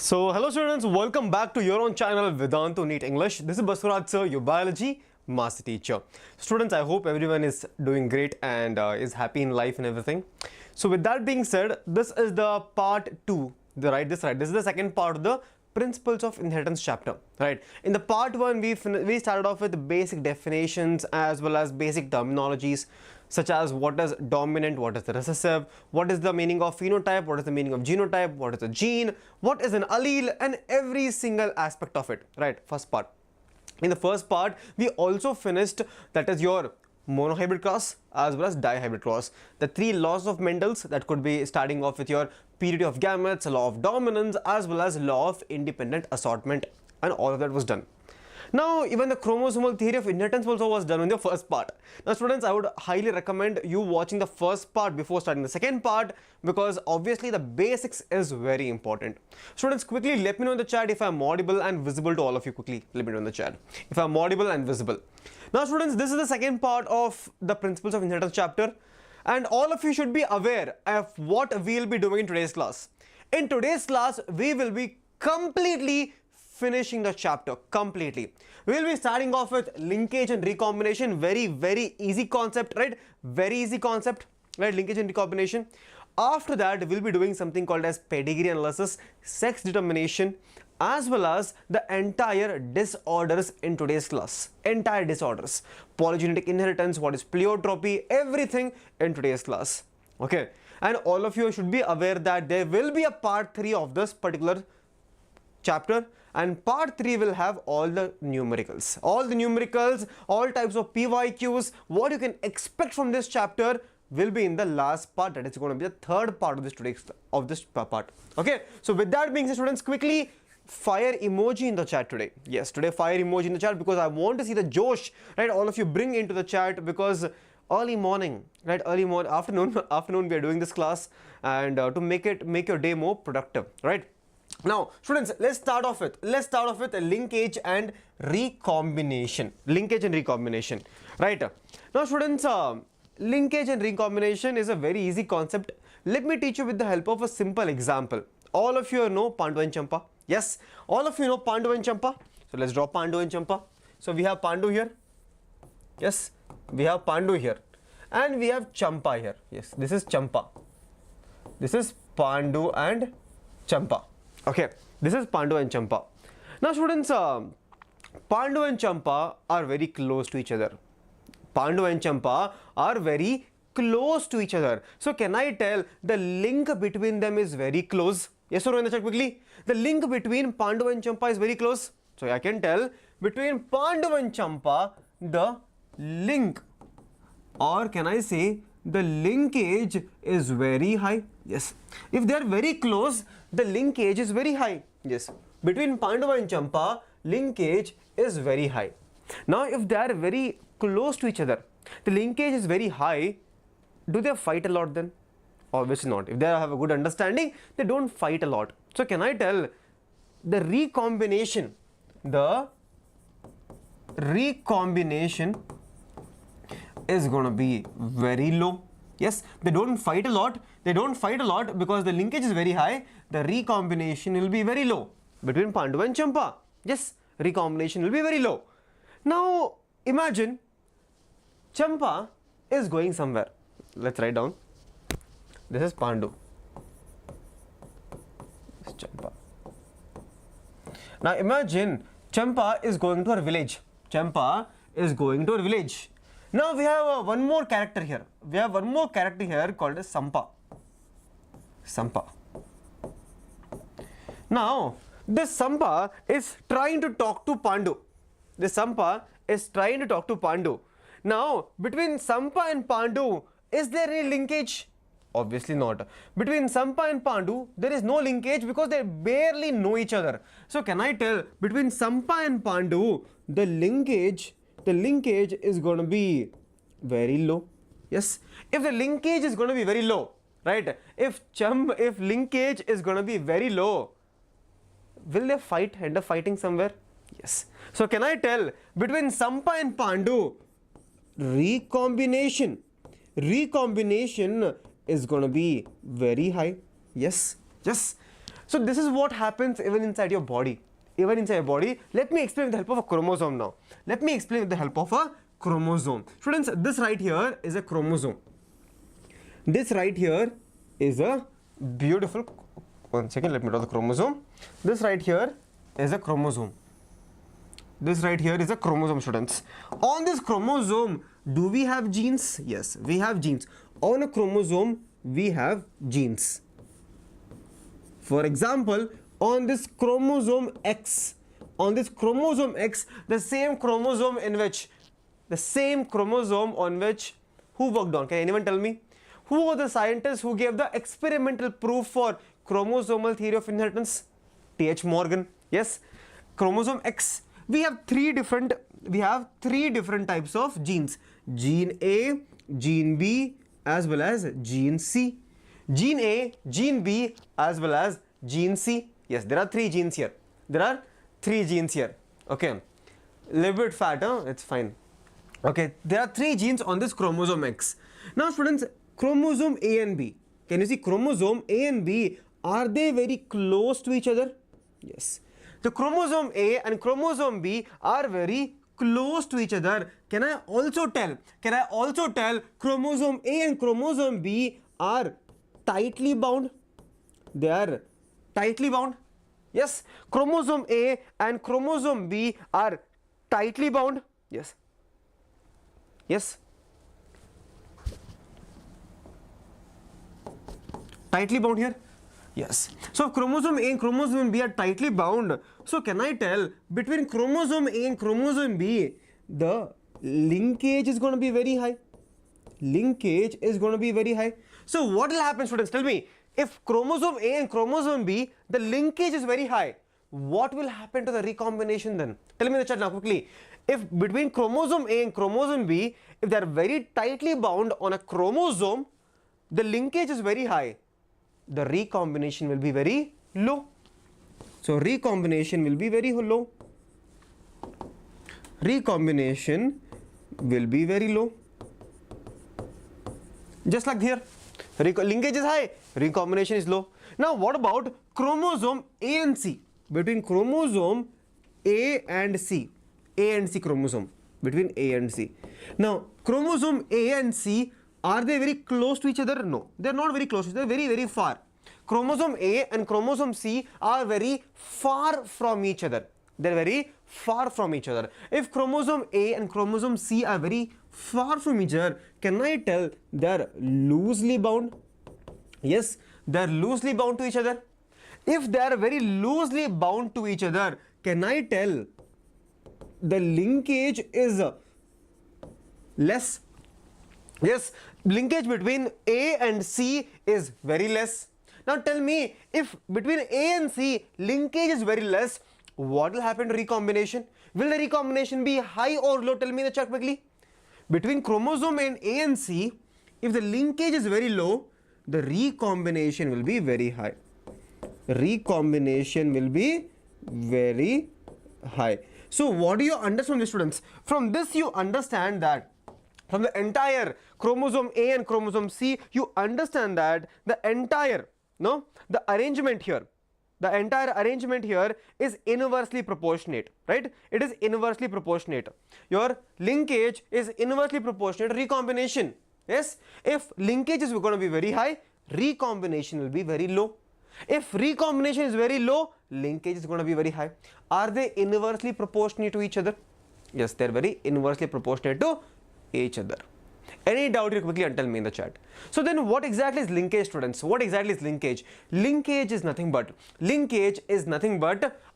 So, hello students, welcome back to your own channel Vedantu NEET English. This is BASAVARAJ Sir, your biology master teacher. Students, I hope everyone is doing great and is happy in life and everything. So, with that being said, this is the part 2. This is the second part of the principles of inheritance chapter. Right. In the part 1, we started off with basic definitions as well as basic terminologies, such as what is dominant, what is the recessive, what is the meaning of phenotype, what is the meaning of genotype, what is a gene, what is an allele, and every single aspect of it. Right. First part. In the first part, we also finished, that is your monohybrid cross as well as dihybrid cross. The 3 laws of Mendel's, that could be starting off with your purity of gametes, law of dominance, as well as law of independent assortment, and all of that was done. Now, even the chromosomal theory of inheritance also was done in the first part. Now, students, I would highly recommend you watching the first part before starting the second part, because obviously the basics is very important. Students, quickly let me know in the chat if I am audible and visible to all of you. Quickly let me know in the chat if I am audible and visible. Now, students, this is the second part of the principles of inheritance chapter, and all of you should be aware of what we will be doing in today's class. In today's class, we will be completely finishing the chapter completely. We will be starting off with linkage and recombination. Very easy concept, right? Very easy concept, right? Linkage and recombination. After that, we'll be doing something called as pedigree analysis, sex determination, as well as the entire disorders in today's class. Entire disorders, polygenetic inheritance, what is pleiotropy, everything in today's class. Okay, and all of you should be aware that there will be a part 3 of this particular chapter, and part 3 will have all the numericals, all types of PYQs. What you can expect from this chapter will be in the last part, that is going to be the third part of this part. Okay, so with that being said, students, quickly fire emoji in the chat today. Yes, today fire emoji in the chat, because I want to see the Josh, right? All of you bring into the chat, because early morning, right? Afternoon we are doing this class, and to make your day more productive, right? Now, students, let's start off with linkage and recombination. Right? Now, students, linkage and recombination is a very easy concept. Let me teach you with the help of a simple example. All of you know Pandu and Champa. Yes, all of you know Pandu and Champa. So let's draw Pandu and Champa. So we have Pandu here. Yes, we have Pandu here, and we have Champa here. Yes, this is Champa. This is Pandu and Champa. Okay, this is Pandu and Champa. Now, students, Pandu and Champa are very close to each other. Pandu and Champa are very close to each other. So, can I tell the link between them is very close? Yes or no in the chat quickly? The link between Pandu and Champa is very close. So, I can tell between Pandu and Champa, the link, or can I say the linkage is very high. Yes, if they are very close, the linkage is very high. Yes, between Pandu and Champa, linkage is very high. Now, if they are very close to each other, the linkage is very high, do they fight a lot then? Obviously not. If they have a good understanding, they don't fight a lot. So, can I tell the recombination is going to be very low. Yes, they don't fight a lot. Because the linkage is very high. The recombination will be very low between Pandu and Champa. Yes, recombination will be very low. Now, imagine Champa is going somewhere. Let's write down. This is Pandu. This is Champa. Now, imagine Champa is going to her village. Now, we have one more character here. Called as Sampa. Now, this Sampa is trying to talk to Pandu. Now, between Sampa and Pandu, is there any linkage? Obviously not. Between Sampa and Pandu, there is no linkage, because they barely know each other. So, can I tell between Sampa and Pandu, the linkage is going to be very low? Yes, if the linkage is going to be very low, right? If linkage is going to be very low, will they end up fighting somewhere? Yes. So, can I tell between Sampa and Pandu, recombination is going to be very high? Yes. So this is what happens even inside your body. Even inside your body. Let me explain with the help of a chromosome now. Let me explain with the help of a chromosome. Students, this right here is a chromosome. This right here is a beautiful, one second, let me draw the chromosome. This right here is a chromosome. This right here is a chromosome, students. On this chromosome, do we have genes? Yes, we have genes. On a chromosome, we have genes. For example, on this chromosome X, the same chromosome on which, who worked on? Can anyone tell me? Who were the scientists who gave the experimental proof for chromosomal theory of inheritance? T.H. Morgan. Yes. Chromosome X. We have three different types of genes. Gene A, Gene B, as well as Gene C. Gene A, Gene B, as well as Gene C. Yes, there are three genes here. Okay. Little bit fat, huh? It's fine. Okay, there are three genes on this chromosome X. Now, students, chromosome A and B. Can you see chromosome A and B? Are they very close to each other? Yes. The chromosome A and chromosome B are very close to each other. Can I also tell chromosome A and chromosome B are tightly bound? They are tightly bound. Yes. Chromosome A and chromosome B are tightly bound. Yes. Yes. Tightly bound here? Yes. So chromosome A and chromosome B are tightly bound. So can I tell between chromosome A and chromosome B, the linkage is going to be very high? So what will happen, students? Tell me, if chromosome A and chromosome B, the linkage is very high, what will happen to the recombination then? Tell me in the chat now quickly. If between chromosome A and chromosome B, if they are very tightly bound on a chromosome, the linkage is very high, the recombination will be very low. So recombination will be very low. Just like here, linkage is high, recombination is low. Now what about chromosome A and C? Between chromosome A and C, chromosome between A and C. Now chromosome A and C, are they very close to each other? No, they are not very close. They are very, very far. Chromosome A and chromosome C are very far from each other. They are very far from each other. If chromosome A and chromosome C are very far from each other, can I tell they are loosely bound? Yes, they are loosely bound to each other. If they are very loosely bound to each other, can I tell the linkage is less? Yes, linkage between A and C is very less. Now tell me, if between A and C linkage is very less, what will happen to recombination? Will the recombination be high or low? Tell me in the chat quickly. Between chromosome and A and C, if the linkage is very low, the recombination will be very high. So what do you understand from this, students? From this you understand that from the entire chromosome A and chromosome C, you understand that the entire arrangement here is inversely proportionate, right? It is inversely proportionate. Your linkage is inversely proportionate to recombination. Yes, if linkage is going to be very high, recombination will be very low. If recombination is very low, linkage is going to be very high. Are they inversely proportionate to each other? Yes, they are very inversely proportionate to each other. Any doubt, you quickly tell me in the chat. So then what exactly is linkage, students? What exactly is linkage? Linkage is nothing but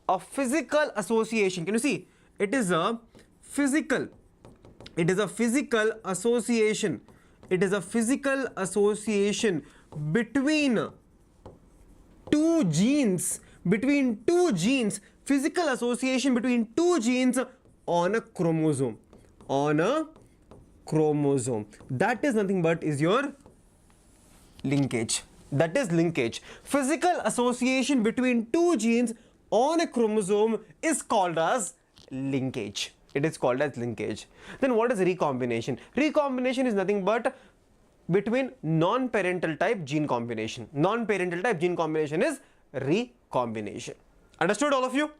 a physical association. Can you see? It is a physical association. It is a physical association between two genes, physical association between two genes on a chromosome. That is nothing but is your linkage. That is linkage. Physical association between two genes on a chromosome is called as linkage. It is called as linkage. Then what is recombination? Recombination is nothing but between non-parental type gene combination. Non-parental type gene combination is recombination. Understood, all of you?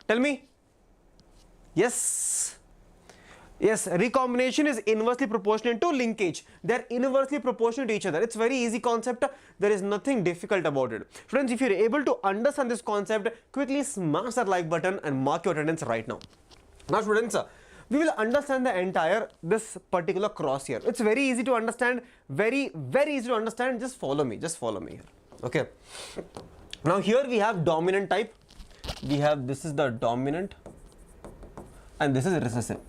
Tell me. Yes. Yes, recombination is inversely proportional to linkage. They are inversely proportional to each other. It's very easy concept. There is nothing difficult about it. Friends, if you're able to understand this concept, quickly smash that like button and mark your attendance right now. Now students, we will understand the entire this particular cross here. It's very easy to understand, very easy to understand. Just follow me here. Okay. Now here we have dominant type. We have, this is the dominant and this is recessive.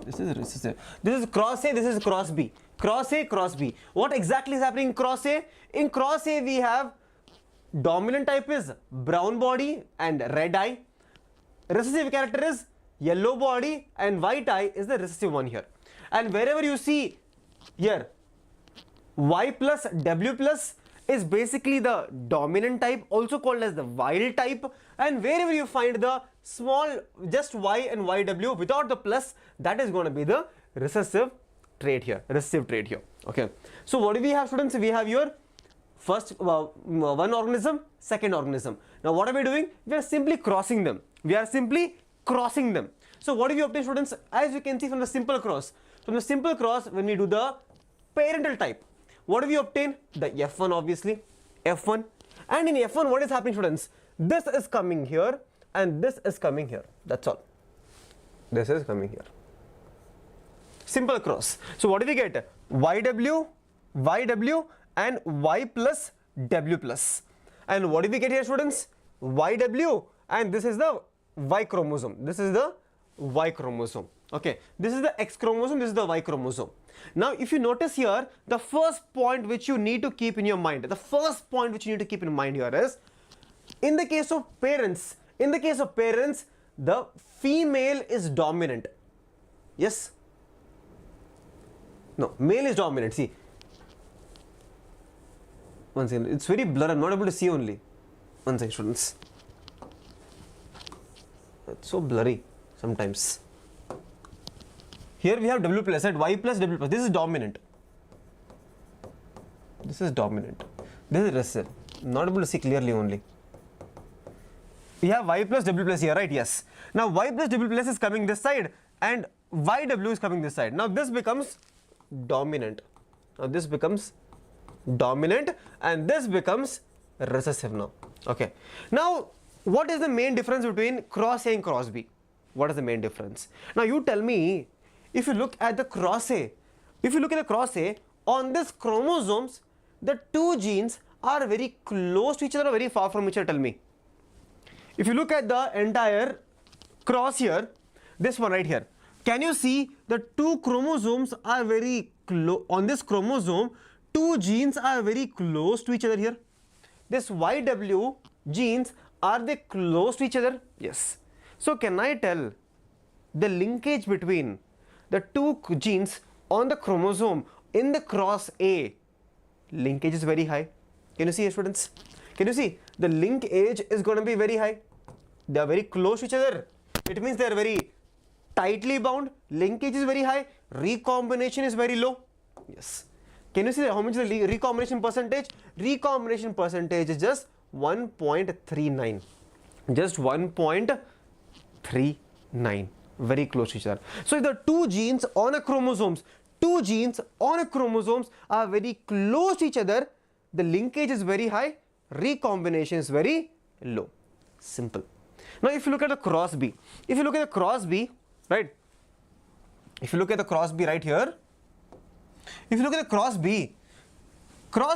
This is recessive. This is cross A, this is cross B. Cross A, cross B. What exactly is happening in cross A? In cross A we have dominant type is brown body and red eye. Recessive character is yellow body and white eye is the recessive one here. And wherever you see here Y plus W plus is basically the dominant type, also called as the wild type, and wherever you find the small just Y and YW without the plus, that is going to be the recessive trait here, okay. So what do we have, students? We have your first one organism, second organism. Now what are we doing? We are simply crossing them. So what do we obtain, students? As you can see from the simple cross, when we do the parental type, what do we obtain? The F1, obviously, F1. And in F1, what is happening, students? This is coming here and this is coming here. That's all. This is coming here. Simple cross. So what do we get? YW and Y plus W plus. And what do we get here, students? YW and this is the Y chromosome. This is the Y chromosome. Okay. This is the X chromosome. This is the Y chromosome. Now, if you notice here, the first point which you need to keep in your mind, here is, in the case of parents, the female is dominant. Yes? No, male is dominant. See. One second. It's very blurred. I'm not able to see only. One second, students. It's so blurry sometimes. Here we have W plus, right? Y plus W plus. This is dominant. This is recessive. Not able to see clearly only. We have Y plus W plus here, right? Yes. Now Y plus W plus is coming this side and YW is coming this side. Now this becomes dominant. And this becomes recessive now. Okay. Now what is the main difference between cross A and cross B? What is the main difference? Now you tell me. If you look at the cross A, on this chromosomes, the two genes are very close to each other or very far from each other, tell me. If you look at the entire cross here, this one right here, can you see the two chromosomes are very close? On this chromosome, two genes are very close to each other here. This YW genes, are they close to each other? Yes. So can I tell the linkage between the two genes on the chromosome in the cross A, linkage is very high. Can you see, students? Can you see? The linkage is going to be very high. They are very close to each other. It means they are very tightly bound. Linkage is very high. Recombination is very low. Yes. Can you see how much is the recombination percentage? Recombination percentage is just 1.39. Just 1.39. Very close to each other. So if the two genes on a chromosomes are very close to each other, the linkage is very high, recombination is very low. Simple. Now if you look at the cross B, right? If you look at the cross B right here, cross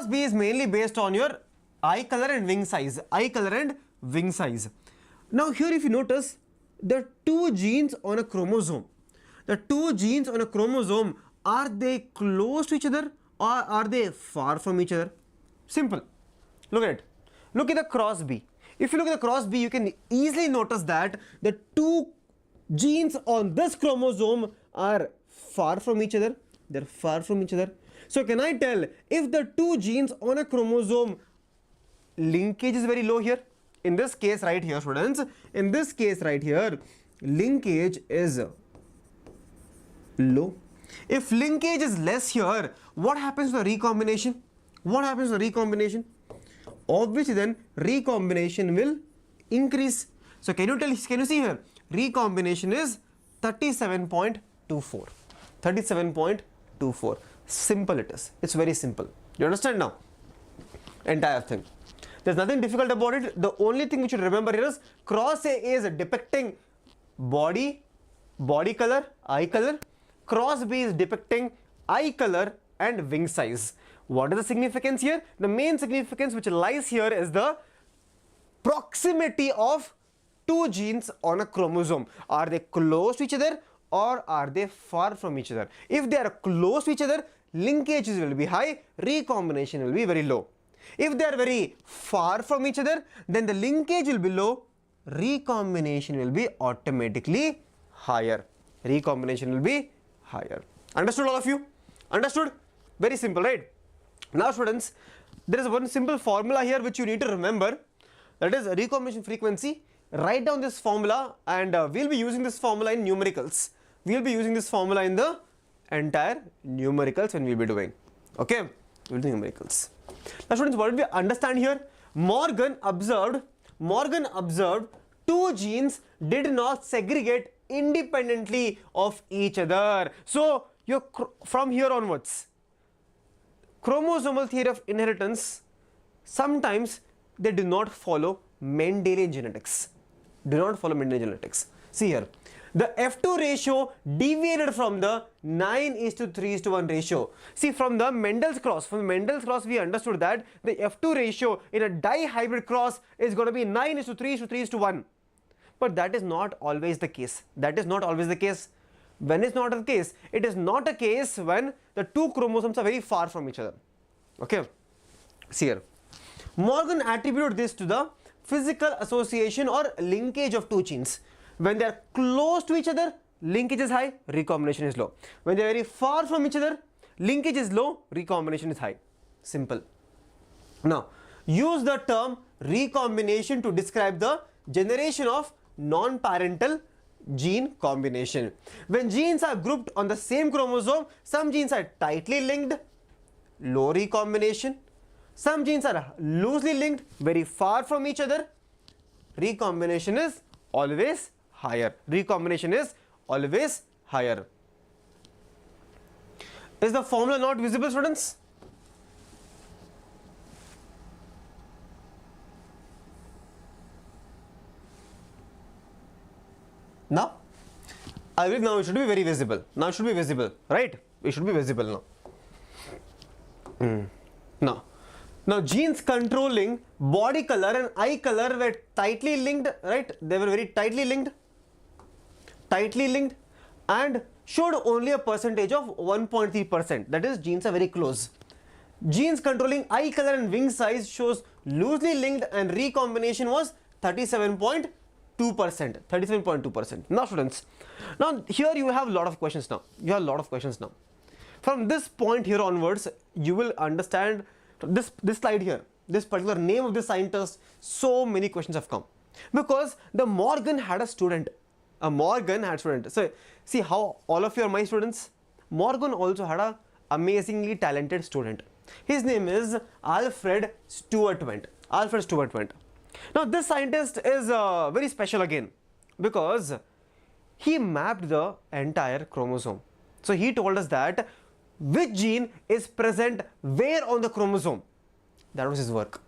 B is mainly based on your eye color and wing size. Now here if you notice, the two genes on a chromosome, are they close to each other or are they far from each other? Simple. Look at it. Look at the cross B. If you look at the cross B, you can easily notice that the two genes on this chromosome are far from each other. They're far from each other. So can I tell if the two genes on a chromosome linkage is very low here? In this case right here, students, linkage is low. If linkage is less here, what happens to the recombination? obviously then recombination will increase. So can you see here, recombination is 37.24. 37.24. Simple it is. It's very simple. You understand now? Entire thing. There's nothing difficult about it. The only thing we should remember here is cross A is depicting body color, eye color. Cross B is depicting eye color and wing size. What is the significance here? The main significance which lies here is the proximity of two genes on a chromosome. Are they close to each other or are they far from each other? If they are close to each other, linkages will be high, recombination will be very low. If they are very far from each other, then the linkage will be low, recombination will be automatically higher. Recombination will be higher. Understood, all of you? Understood? Very simple, right? Now students, there is one simple formula here which you need to remember, that is recombination frequency. Write down this formula, and we'll be using this formula in numericals. We'll be using this formula in the entire numericals when we'll be doing. Okay? We'll do numericals. Now students, what did we understand here? Morgan observed two genes did not segregate independently of each other. So from here onwards, chromosomal theory of inheritance, sometimes they do not follow Mendelian genetics. See here, the F2 ratio deviated from the 9:3:1 ratio. See, from the Mendel's cross, we understood that the F2 ratio in a dihybrid cross is going to be 9:3:1. But that is not always the case. When it's not the case? It is not a case when the two chromosomes are very far from each other. Okay? See here. Morgan attributed this to the physical association or linkage of two genes. When they are close to each other, linkage is high, recombination is low. When they are very far from each other, linkage is low, recombination is high. Simple. Now, use the term recombination to describe the generation of non-parental gene combination. When genes are grouped on the same chromosome, some genes are tightly linked, low recombination. Some genes are loosely linked, very far from each other. Recombination is always higher. Is the formula not visible, students? Now, I believe now it should be very visible. Now it should be visible, right? It should be visible now. Now genes controlling body color and eye color were tightly linked, right? They were very tightly linked and showed only a percentage of 1.3%. That is, genes are very close. Genes controlling eye color and wing size shows loosely linked, and recombination was 37.2%. Now students, now here you have a lot of questions now. From this point here onwards, you will understand this slide here, this particular name of the scientist. So many questions have come because the Morgan had a student. So see how all of you are my students. Morgan also had a amazingly talented student. His name is Alfred Stewart Went. Now this scientist is very special again because he mapped the entire chromosome. So he told us that which gene is present where on the chromosome. That was his work.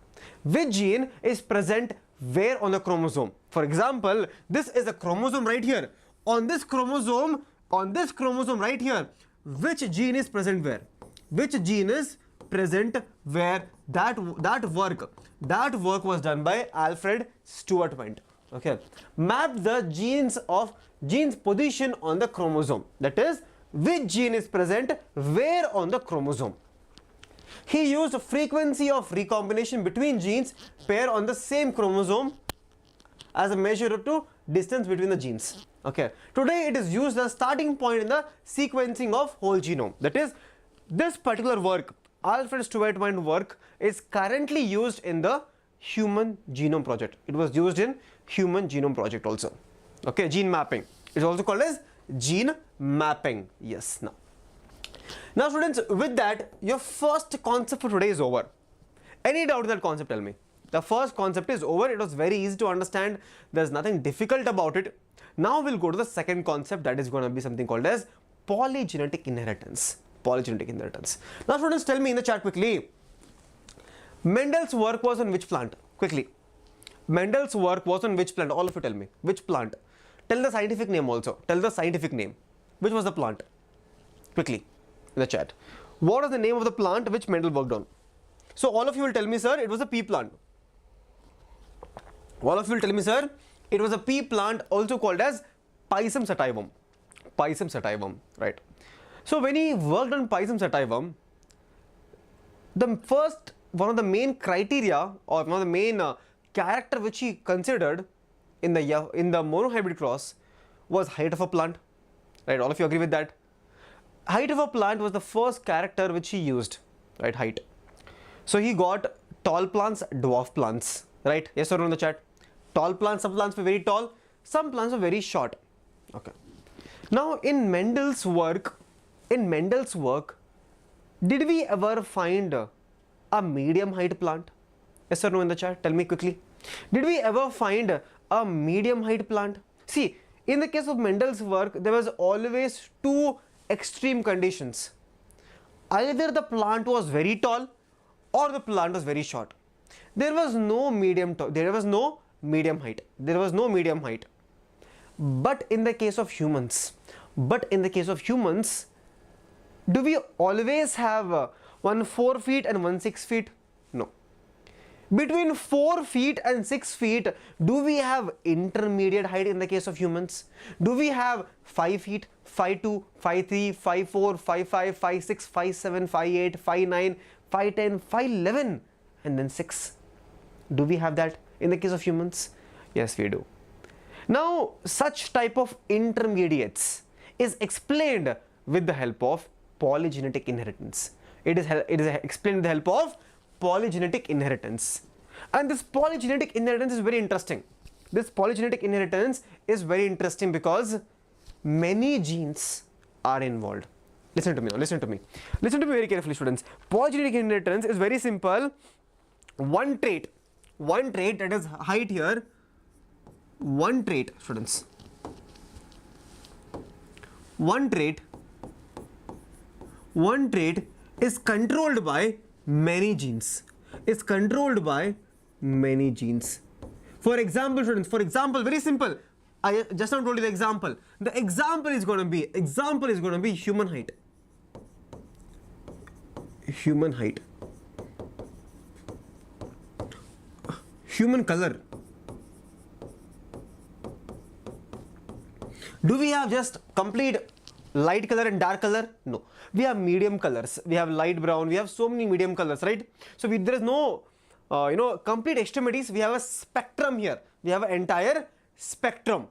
Which gene is present where on the chromosome. For example, this is a chromosome right here. On this chromosome right here, which gene is present where? That work was done by Alfred Stewart Went. Okay, mapped the genes position on the chromosome. That is, which gene is present where on the chromosome. He used frequency of recombination between genes pair on the same chromosome as a measure to distance between the genes. Okay, today it is used as starting point in the sequencing of whole genome. That is, this particular work, Alfred Stewart Went work, is currently used in the Human Genome Project. It was used in Human Genome Project also. Okay, gene mapping. It's also called as gene mapping. Yes. Now students, with that, your first concept for today is over. Any doubt in that concept, tell me. The first concept is over. It was very easy to understand. There's nothing difficult about it. Now we'll go to the second concept, that is going to be something called as polygenetic inheritance. Polygenetic inheritance. Now students, tell me in the chat quickly, Mendel's work was on which plant? Quickly. Mendel's work was on which plant? All of you tell me. Which plant? Tell the scientific name also. Tell the scientific name. Which was the plant? Quickly in the chat. What is the name of the plant which Mendel worked on? So all of you will tell me, sir, it was a pea plant. All of you will tell me, sir, it was a pea plant, also called as Pisum sativum. Pisum sativum, right? So when he worked on Pisum sativum, the first one of the main criteria or one of the main character which he considered in the monohybrid cross was height of a plant, right? All of you agree with that? Height of a plant was the first character which he used, right? Height. So he got tall plants, dwarf plants, right? Yes or no in the chat? Tall plants, some plants were very tall, some plants were very short. Okay. Now in Mendel's work, did we ever find a medium height plant? Yes or no in the chat? Tell me quickly. Did we ever find a medium height plant? See, in the case of Mendel's work, there was always two extreme conditions. Either the plant was very tall or the plant was very short. There was no medium height. But in the case of humans, do we always have one 4 feet and one 6 feet? No. Between 4 feet and 6 feet, do we have intermediate height in the case of humans? Do we have 5 feet, 5'2", 5'3", 5'4", 5'5", 5'6", 5'7", 5'8", 5'9", 5'10", 5'11", and then 6? Do we have that in the case of humans? Yes, we do. Now, such type of intermediates is explained with the help of polygenetic inheritance. It is explained with the help of polygenetic inheritance. And this polygenetic inheritance is very interesting. Because many genes are involved. Listen to me now, listen to me very carefully, students. Polygenetic inheritance is very simple. One trait, that is height here, one trait, students. One trait is controlled by many genes. For example, students, very simple. I just now told you the example. The example is going to be human height. Human color. Do we have just complete light color and dark color? No. We have medium colors. We have light brown. We have so many medium colors, right? So there is no, complete extremities. We have a spectrum here. We have an entire spectrum,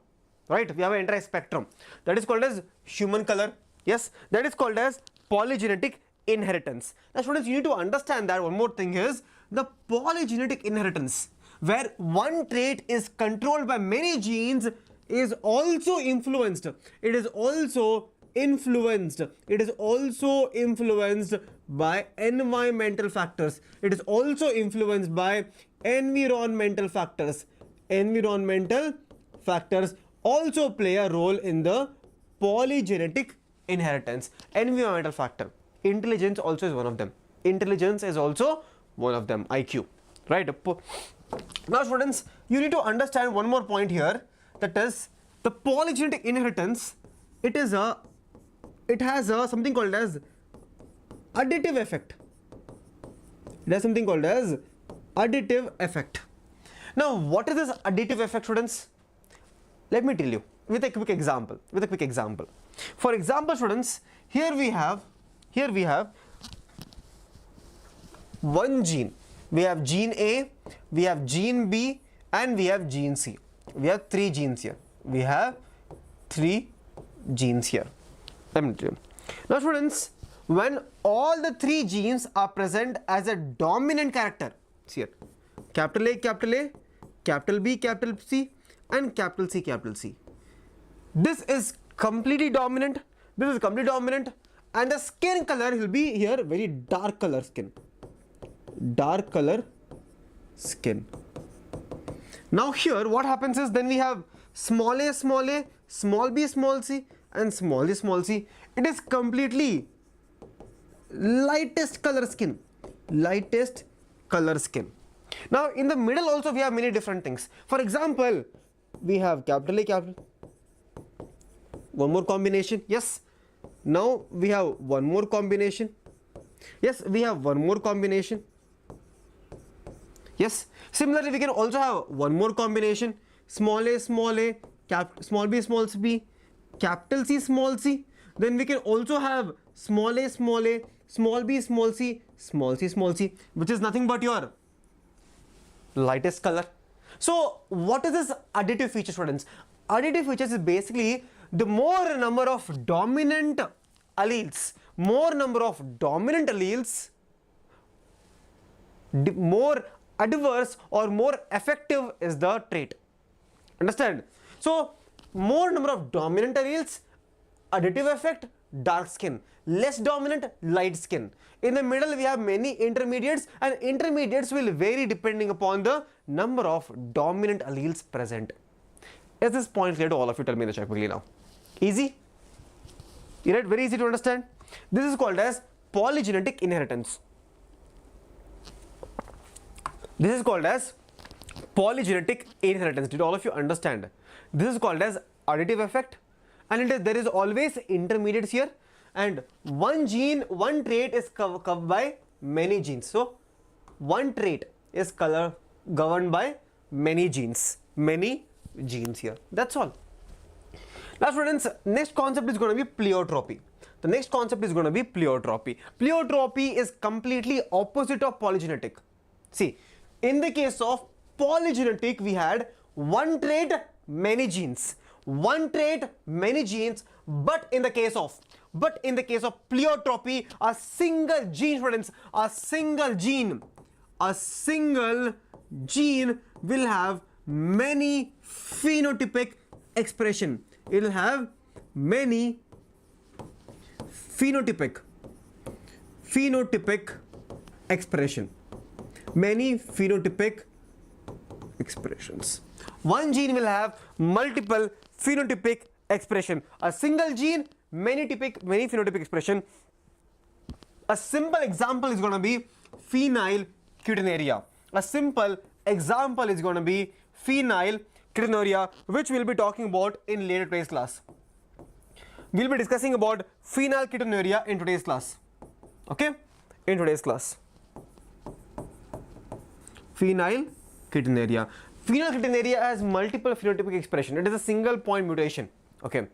right? We have an entire spectrum. That is called as human color. Yes, that is called as polygenetic inheritance. Now, students, you need to understand that one more thing is the polygenetic inheritance, where one trait is controlled by many genes, is also influenced. It is also influenced by environmental factors. Environmental factors also play a role in the polygenetic inheritance. Environmental factor. Intelligence also is one of them. IQ, right? Now, students, you need to understand one more point here. That is, the polygenetic inheritance, it has something called as additive effect. Now, what is this additive effect, students? Let me tell you with a quick example. For example, students, here we have one gene. We have gene A, we have gene B, and we have gene C. We have 3 genes here. Let me tell you. Now, students, when all the 3 genes are present as a dominant character, see here, capital A, capital B, capital C, and capital C, capital C. This is completely dominant. And the skin color will be here very dark color skin. skin. Now here what happens is then we have small a, small b, small c and small a, small c. It is completely lightest color skin. Lightest color skin. Now in the middle also we have many different things. For example, we have capital A, capital. One more combination. Yes. Now we have one more combination. Yes, we have one more combination. Yes. Similarly, we can also have one more combination. Small a, small b, capital C, small c. Then we can also have small a, small b, small c, small c, which is nothing but your lightest color. So what is this additive feature, students? Additive features is basically the more number of dominant alleles, more more adverse or more effective is the trait. Understand? So more number of dominant alleles, additive effect, dark skin. Less dominant, light skin. In the middle we have many intermediates, and intermediates will vary depending upon the number of dominant alleles present. Is this point clear to all of you? Tell me in the chat quickly now. Easy? Right? Very easy to understand. This is called as polygenetic inheritance. This is called as polygenetic inheritance. Did all of you understand? This is called as additive effect, and there is always intermediates here, and one gene, one trait is covered by many genes. So one trait is governed by many genes here. That's all. Now students, next concept is going to be pleiotropy. The next concept is going to be pleiotropy. Pleiotropy is completely opposite of polygenetic. See, in the case of polygenetic, we had one trait, many genes. One trait, many genes, but in the case of pleiotropy, a single gene, students, a single gene will have many phenotypic expression. It will have many phenotypic expression. Many phenotypic expressions. One gene will have multiple phenotypic expression. A single gene, many phenotypic expression. A simple example is going to be phenylketonuria. A simple example is going to be phenylketonuria, which we'll be talking about in later today's class. We'll be discussing about phenylketonuria in today's class. Okay? In today's class. Phenylketonuria. Phenylketonuria has multiple phenotypic expression. It is a single point mutation. Okay.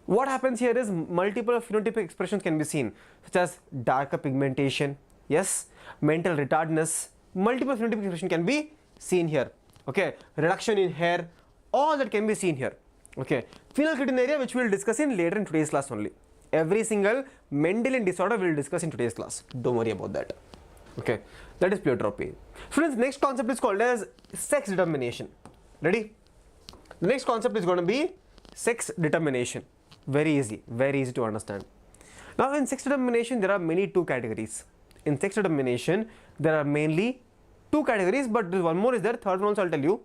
What happens here is multiple phenotypic expressions can be seen, such as darker pigmentation, yes, mental retardedness. Multiple phenotypic expression can be seen here. Okay, reduction in hair, all that can be seen here. Okay, phenylketonuria, which we will discuss in later in today's class only. Every single Mendelian disorder we will discuss in today's class. Don't worry about that. Okay, that is pleiotropy. Students, next concept is called as sex determination. Ready? The next concept is going to be sex determination. Very easy to understand. Now in sex determination there are many two categories. In sex determination there are mainly two categories, but one more is there, third one also I'll tell you.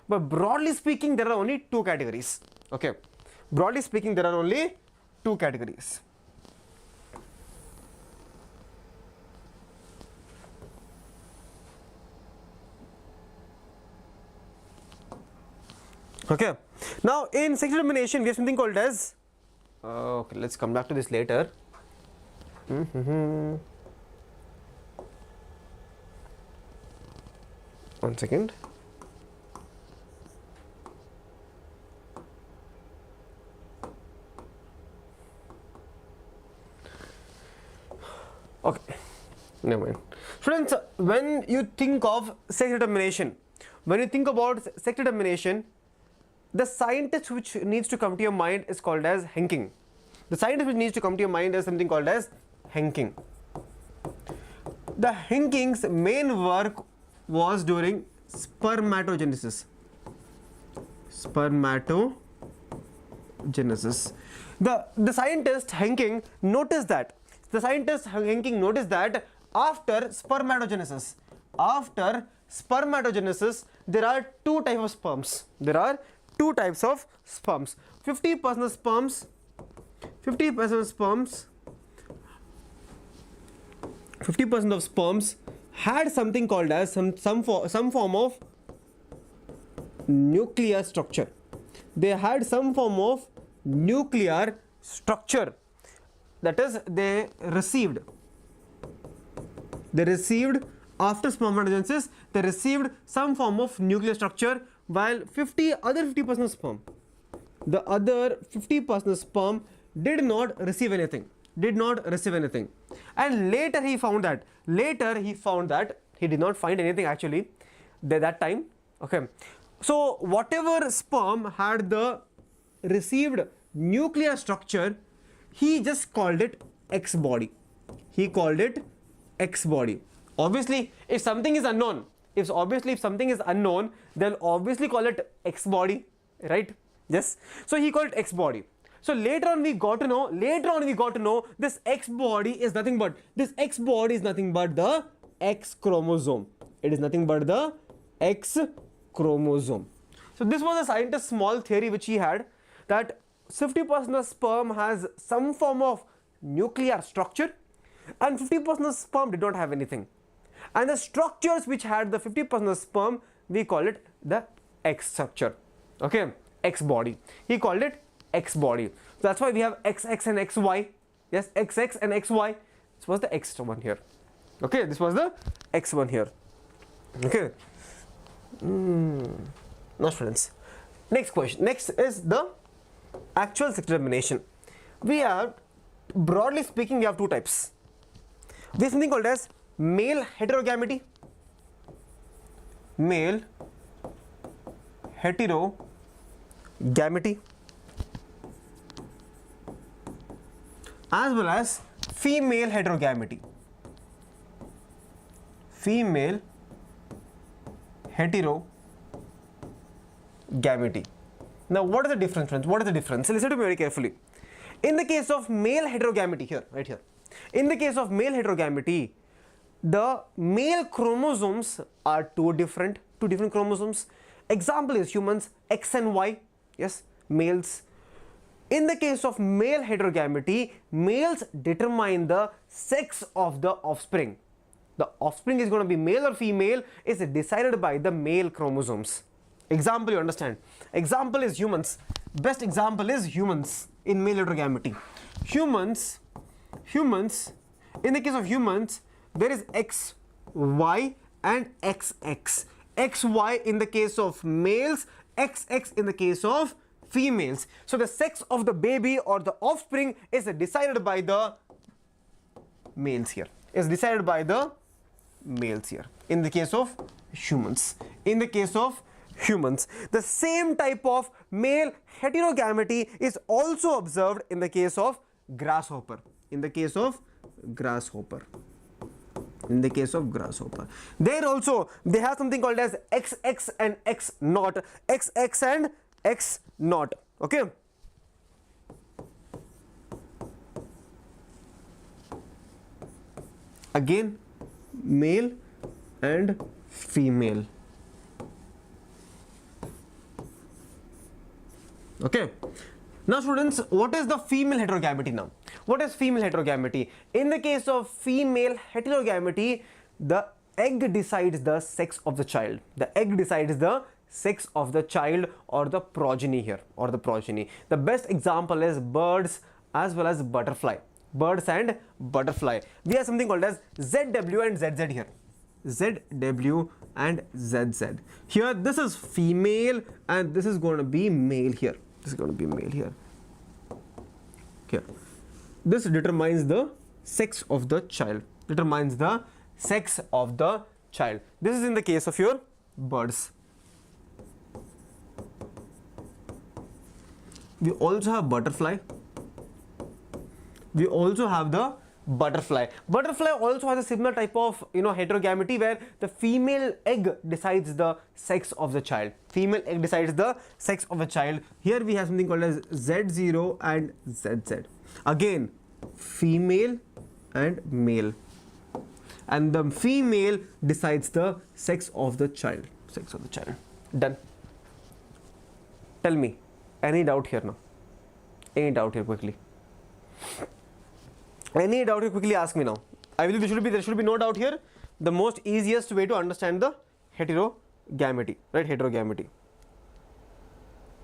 But broadly speaking there are only two categories. Okay, broadly speaking there are only two categories. Okay, now in sex determination we have something called as okay, let's come back to this later. One second. Okay, never mind. Students, when you think of sex determination, the scientist which needs to come to your mind is called as Henking. The scientist which needs to come to your mind is something called as Henking. The Henking's main work was during spermatogenesis. The scientist Henking noticed that. after spermatogenesis, there are two types of sperms. There are two types of sperms. 50% of sperms, 50% of sperms, 50% of sperms had something called as some form of nuclear structure. They had some form of nuclear structure. That is, they received after spermatogenesis, they received some form of nuclear structure, while 50% of sperm, the other 50% of sperm did not receive anything. And later he found that he did not find anything actually that time. Okay, so whatever sperm had the received nuclear structure, he just called it X body. He called it X body. Obviously, if something is unknown, they'll obviously call it X body, right? Yes. So he called it X body. So later on we got to know this X body is nothing but the X chromosome. It is nothing but the X chromosome. So this was a scientist's small theory which he had, that 50% of sperm has some form of nuclear structure and 50% of sperm did not have anything. And the structures which had the 50% of sperm, we call it the X structure. Okay, X body. He called it X body. So that's why we have XX and XY. Yes, XX and XY. This was the X one here. Okay, this was the X one here. Okay. Now students, next question. Next is the actual sex determination. We have, broadly speaking, we have two types. There is something called as male heterogamety. Male heterogamety, as well as female heterogamety. Female heterogamety. Now, what is the difference, friends? What is the difference? Listen to me very carefully. In the case of male heterogamety, here, right here, in the case of male heterogamety, the male chromosomes are two different chromosomes. Example is humans, X and Y. Yes, males. In the case of male heterogamety, males determine the sex of the offspring. The offspring is going to be male or female is decided by the male chromosomes. Example, you understand. Example is humans. Best example is humans in male heterogamety. Humans, in the case of humans, there is X, Y and XX. XY in the case of males, XX in the case of females. So the sex of the baby or the offspring is decided by the males here. In the case of humans. The same type of male heterogamety is also observed in the case of grasshopper. There also they have something called as XX and X0. XX and X0. Okay. Again, male and female. Okay. Now students, what is the female heterogamety now? What is female heterogamety? In the case of female heterogamety, the egg decides the sex of the child. The egg decides the sex of the child or the progeny here, The best example is birds as well as butterfly. Birds and butterfly. We have something called as ZW and ZZ here. ZW and ZZ. Here this is female and this is going to be male here. Here. This determines the sex of the child. This is in the case of your birds. We also have butterfly. We also have the butterfly. Butterfly also has a similar type of heterogamety where the female egg decides the sex of the child. Here we have something called as Z0 and ZZ. Again, female and male. and the female decides the sex of the child. Done. Tell me, any doubt here now? Any doubt here quickly? Any doubt here quickly? Ask me now. I believe there should be no doubt here. The most easiest way to understand the heterogamety, right? Heterogamety.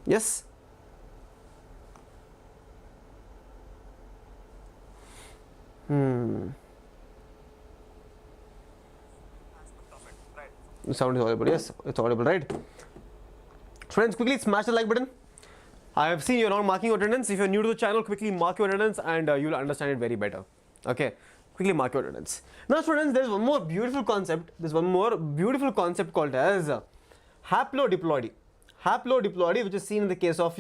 Yes. The sound is audible. Yes, it's audible, right? Friends, quickly smash the like button. I have seen you're not marking your attendance. If you're new to the channel, quickly mark your attendance and you'll understand it very better. Okay, quickly mark your attendance. Now, students, there's one more beautiful concept. There's one more beautiful concept called as haplodiploidy. Haplodiploidy, which is seen in the case of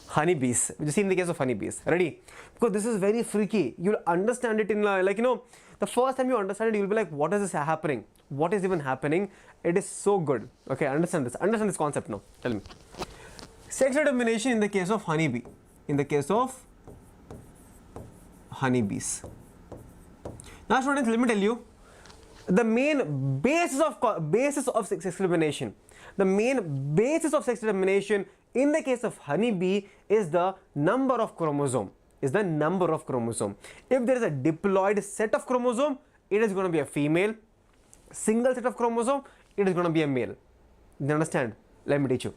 honeybees. Ready? Because this is very freaky. You'll understand it in the first time you understand it, you'll be like, what is this happening? What is even happening? It is so good. Okay, understand this concept now. Tell me. Sex determination in the case of honeybee. In the case of honeybees. Now, students, let me tell you the main basis of sex determination. The main basis of sex determination in the case of honeybee is the number of chromosome. If there is a diploid set of chromosome, it is going to be a female. Single set of chromosome, it is going to be a male. You understand? Let me teach you.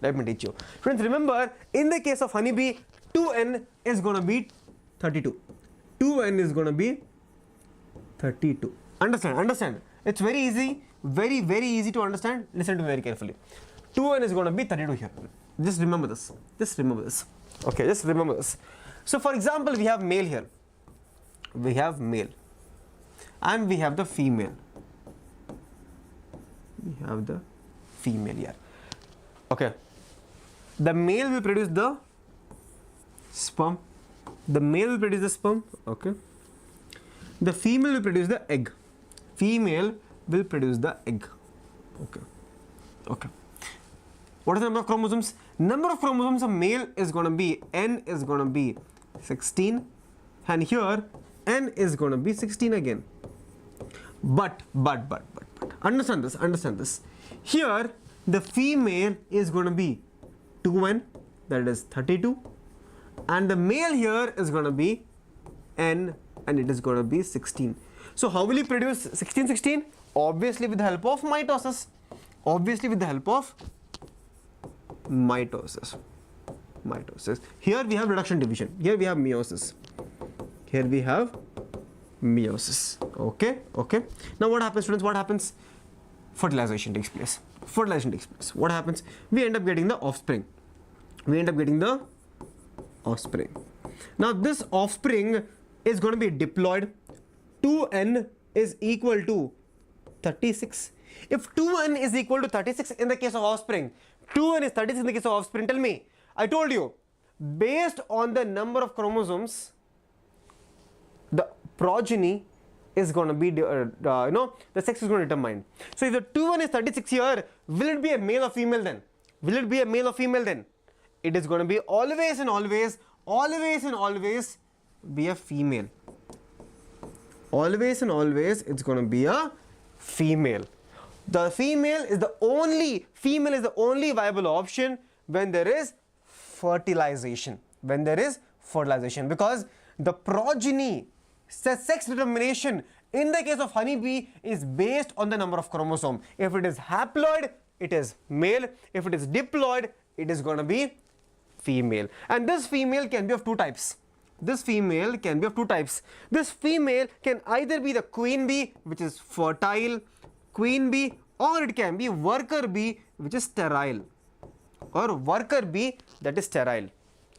Friends, remember, in the case of honeybee, 2n is going to be 32. 2n is going to be 32. Understand? It's very easy, very easy to understand. Listen to me very carefully. 2n is going to be 32 here. Just remember this. Okay, just remember this. So, for example, we have male here. We have male. And we have the female. Here. Okay. The male will produce the sperm. Okay. The female will produce the egg. Okay. What is the number of chromosomes? Number of chromosomes of male is going to be n is going to be 16, and here n is going to be 16 again. But understand this. Here the female is going to be 2n, that is 32, and the male here is going to be n, and it is going to be 16. So how will you produce 16? Obviously with the help of mitosis. Here we have reduction division. Here we have meiosis. Okay. Now what happens, students? Fertilization takes place. What happens? We end up getting the offspring. Now this offspring is going to be diploid. 2n is equal to 36. If 2n is equal to 36 in the case of offspring, 2n is 36 in the case of offspring, tell me, I told you, based on the number of chromosomes, the progeny is going to be, the sex is going to determine. So if the 2n is 36 here, will it be a male or female then? It is going to be always be a female. It's going to be a female. The female is the only viable option when there is fertilization. Because the progeny, sex determination in the case of honeybee is based on the number of chromosome. If it is haploid, it is male. If it is diploid, it is going to be female. And this female can be of two types. This female can either be the queen bee, which is fertile, queen bee, or it can be worker bee, which is sterile, or worker bee that is sterile.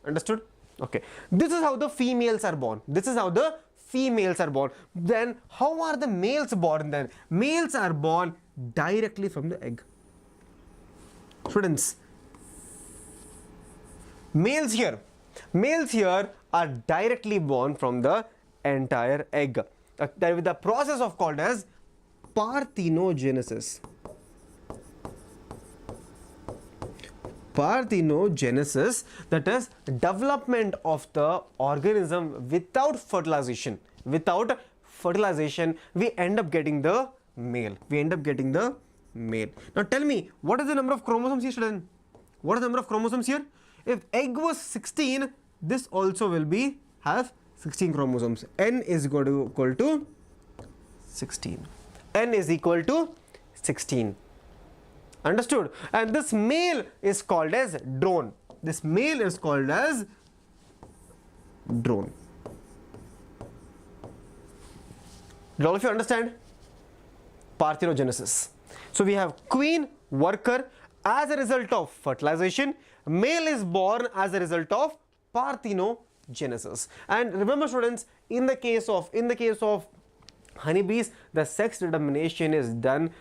Understood? Okay. This is how the females are born. Then how are the males born then? Males are born directly from the egg. Students, males here are directly born from the entire egg. With the process of called as parthenogenesis. Parthenogenesis, that is development of the organism without fertilization. Without fertilization, we end up getting the male. Now tell me, what is the number of chromosomes here, student? What is the number of chromosomes here? If egg was 16, this also will be have 16 chromosomes. N is equal to 16. N is equal to 16. Understood? And this male is called as drone. This male is called as drone. Did all of you understand? Parthenogenesis. So we have queen, worker as a result of fertilization. Male is born as a result of parthenogenesis. And remember, students, in the case of honeybees, the sex determination is done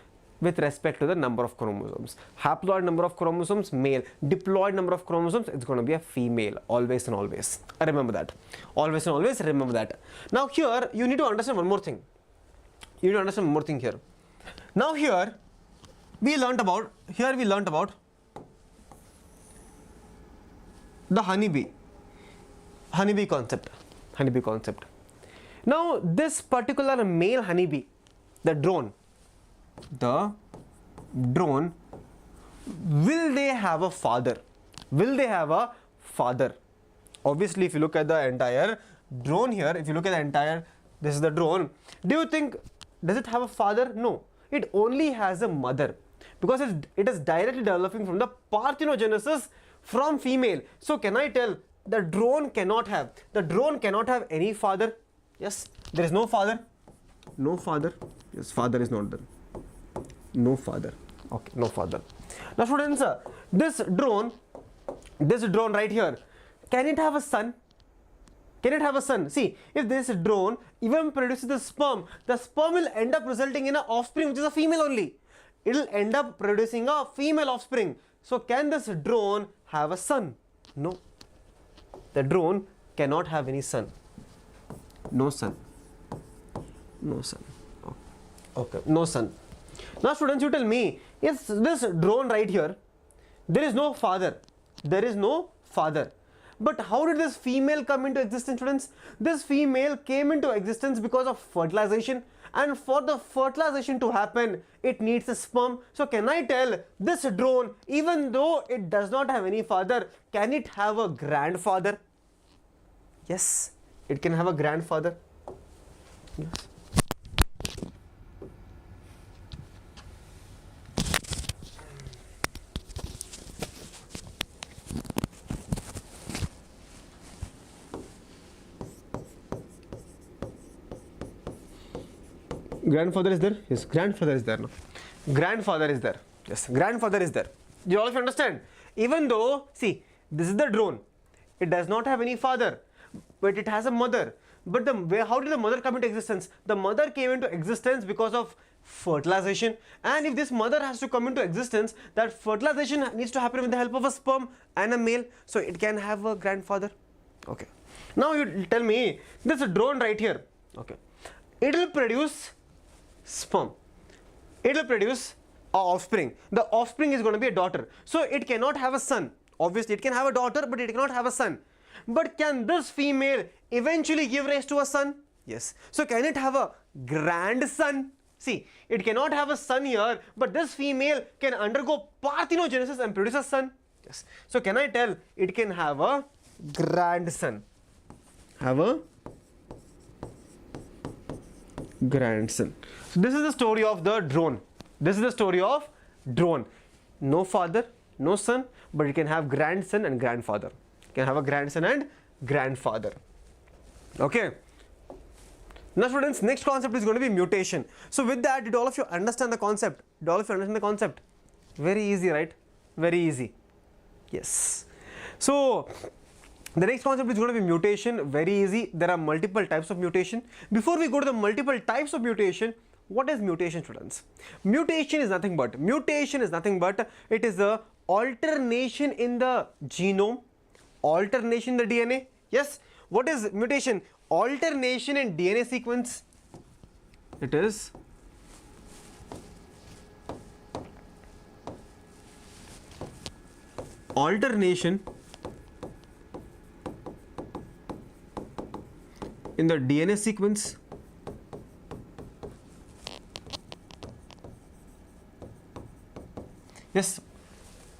with respect to the number of chromosomes. Haploid number of chromosomes, male. Diploid number of chromosomes, it's going to be a female, always and always. Remember that. Always and always remember that. Now here, you need to understand one more thing. Here. Now here, we learnt about the honeybee concept. Now this particular male honeybee, the drone, will they have a father? Obviously, if you look at the entire drone here, this is the drone. Do you think, does it have a father? No, it only has a mother, because it is directly developing from the parthenogenesis from female. So can I tell the drone cannot have any father? Yes, there is no father. Yes, father is not there. No father. Okay, no father. Now students, this drone right here, can it have a son? See, if this drone even produces the sperm will end up resulting in an offspring which is a female only. It will end up producing a female offspring. So can this drone have a son? No. The drone cannot have any son. No son. Okay, no son. Now students, you tell me, if this drone right here, there is no father. But how did this female come into existence, students? This female came into existence because of fertilization, and for the fertilization to happen, it needs a sperm. So can I tell this drone, even though it does not have any father, can it have a grandfather? Yes, it can have a grandfather. Yes. Grandfather is there? Yes, grandfather is there. No? Grandfather is there. Yes, grandfather is there. You all understand? Even though, see, this is the drone. It does not have any father, but it has a mother. But how did the mother come into existence? The mother came into existence because of fertilization. And if this mother has to come into existence, that fertilization needs to happen with the help of a sperm and a male. So it can have a grandfather. Okay. Now you tell me, this drone right here. Okay. It will produce sperm. It will produce an offspring. The offspring is going to be a daughter. So it cannot have a son. Obviously, it can have a daughter, but it cannot have a son. But can this female eventually give rise to a son? Yes. So can it have a grandson? See, it cannot have a son here, but this female can undergo parthenogenesis and produce a son. Yes. So can I tell it can have a grandson? Have a grandson. This is the story of the drone. No father, no son, but it can have grandson and grandfather. It can have a grandson and grandfather. Okay. Now students, next concept is going to be mutation. So with that, did all of you understand the concept? Very easy, right? Very easy. Yes. So the next concept is going to be mutation. Very easy. There are multiple types of mutation. Before we go to the multiple types of mutation, what is mutation, students? Mutation is nothing but it is the alternation in the genome, alternation in the DNA. Yes. What is mutation? Alternation in DNA sequence. It is alternation in the DNA sequence yes.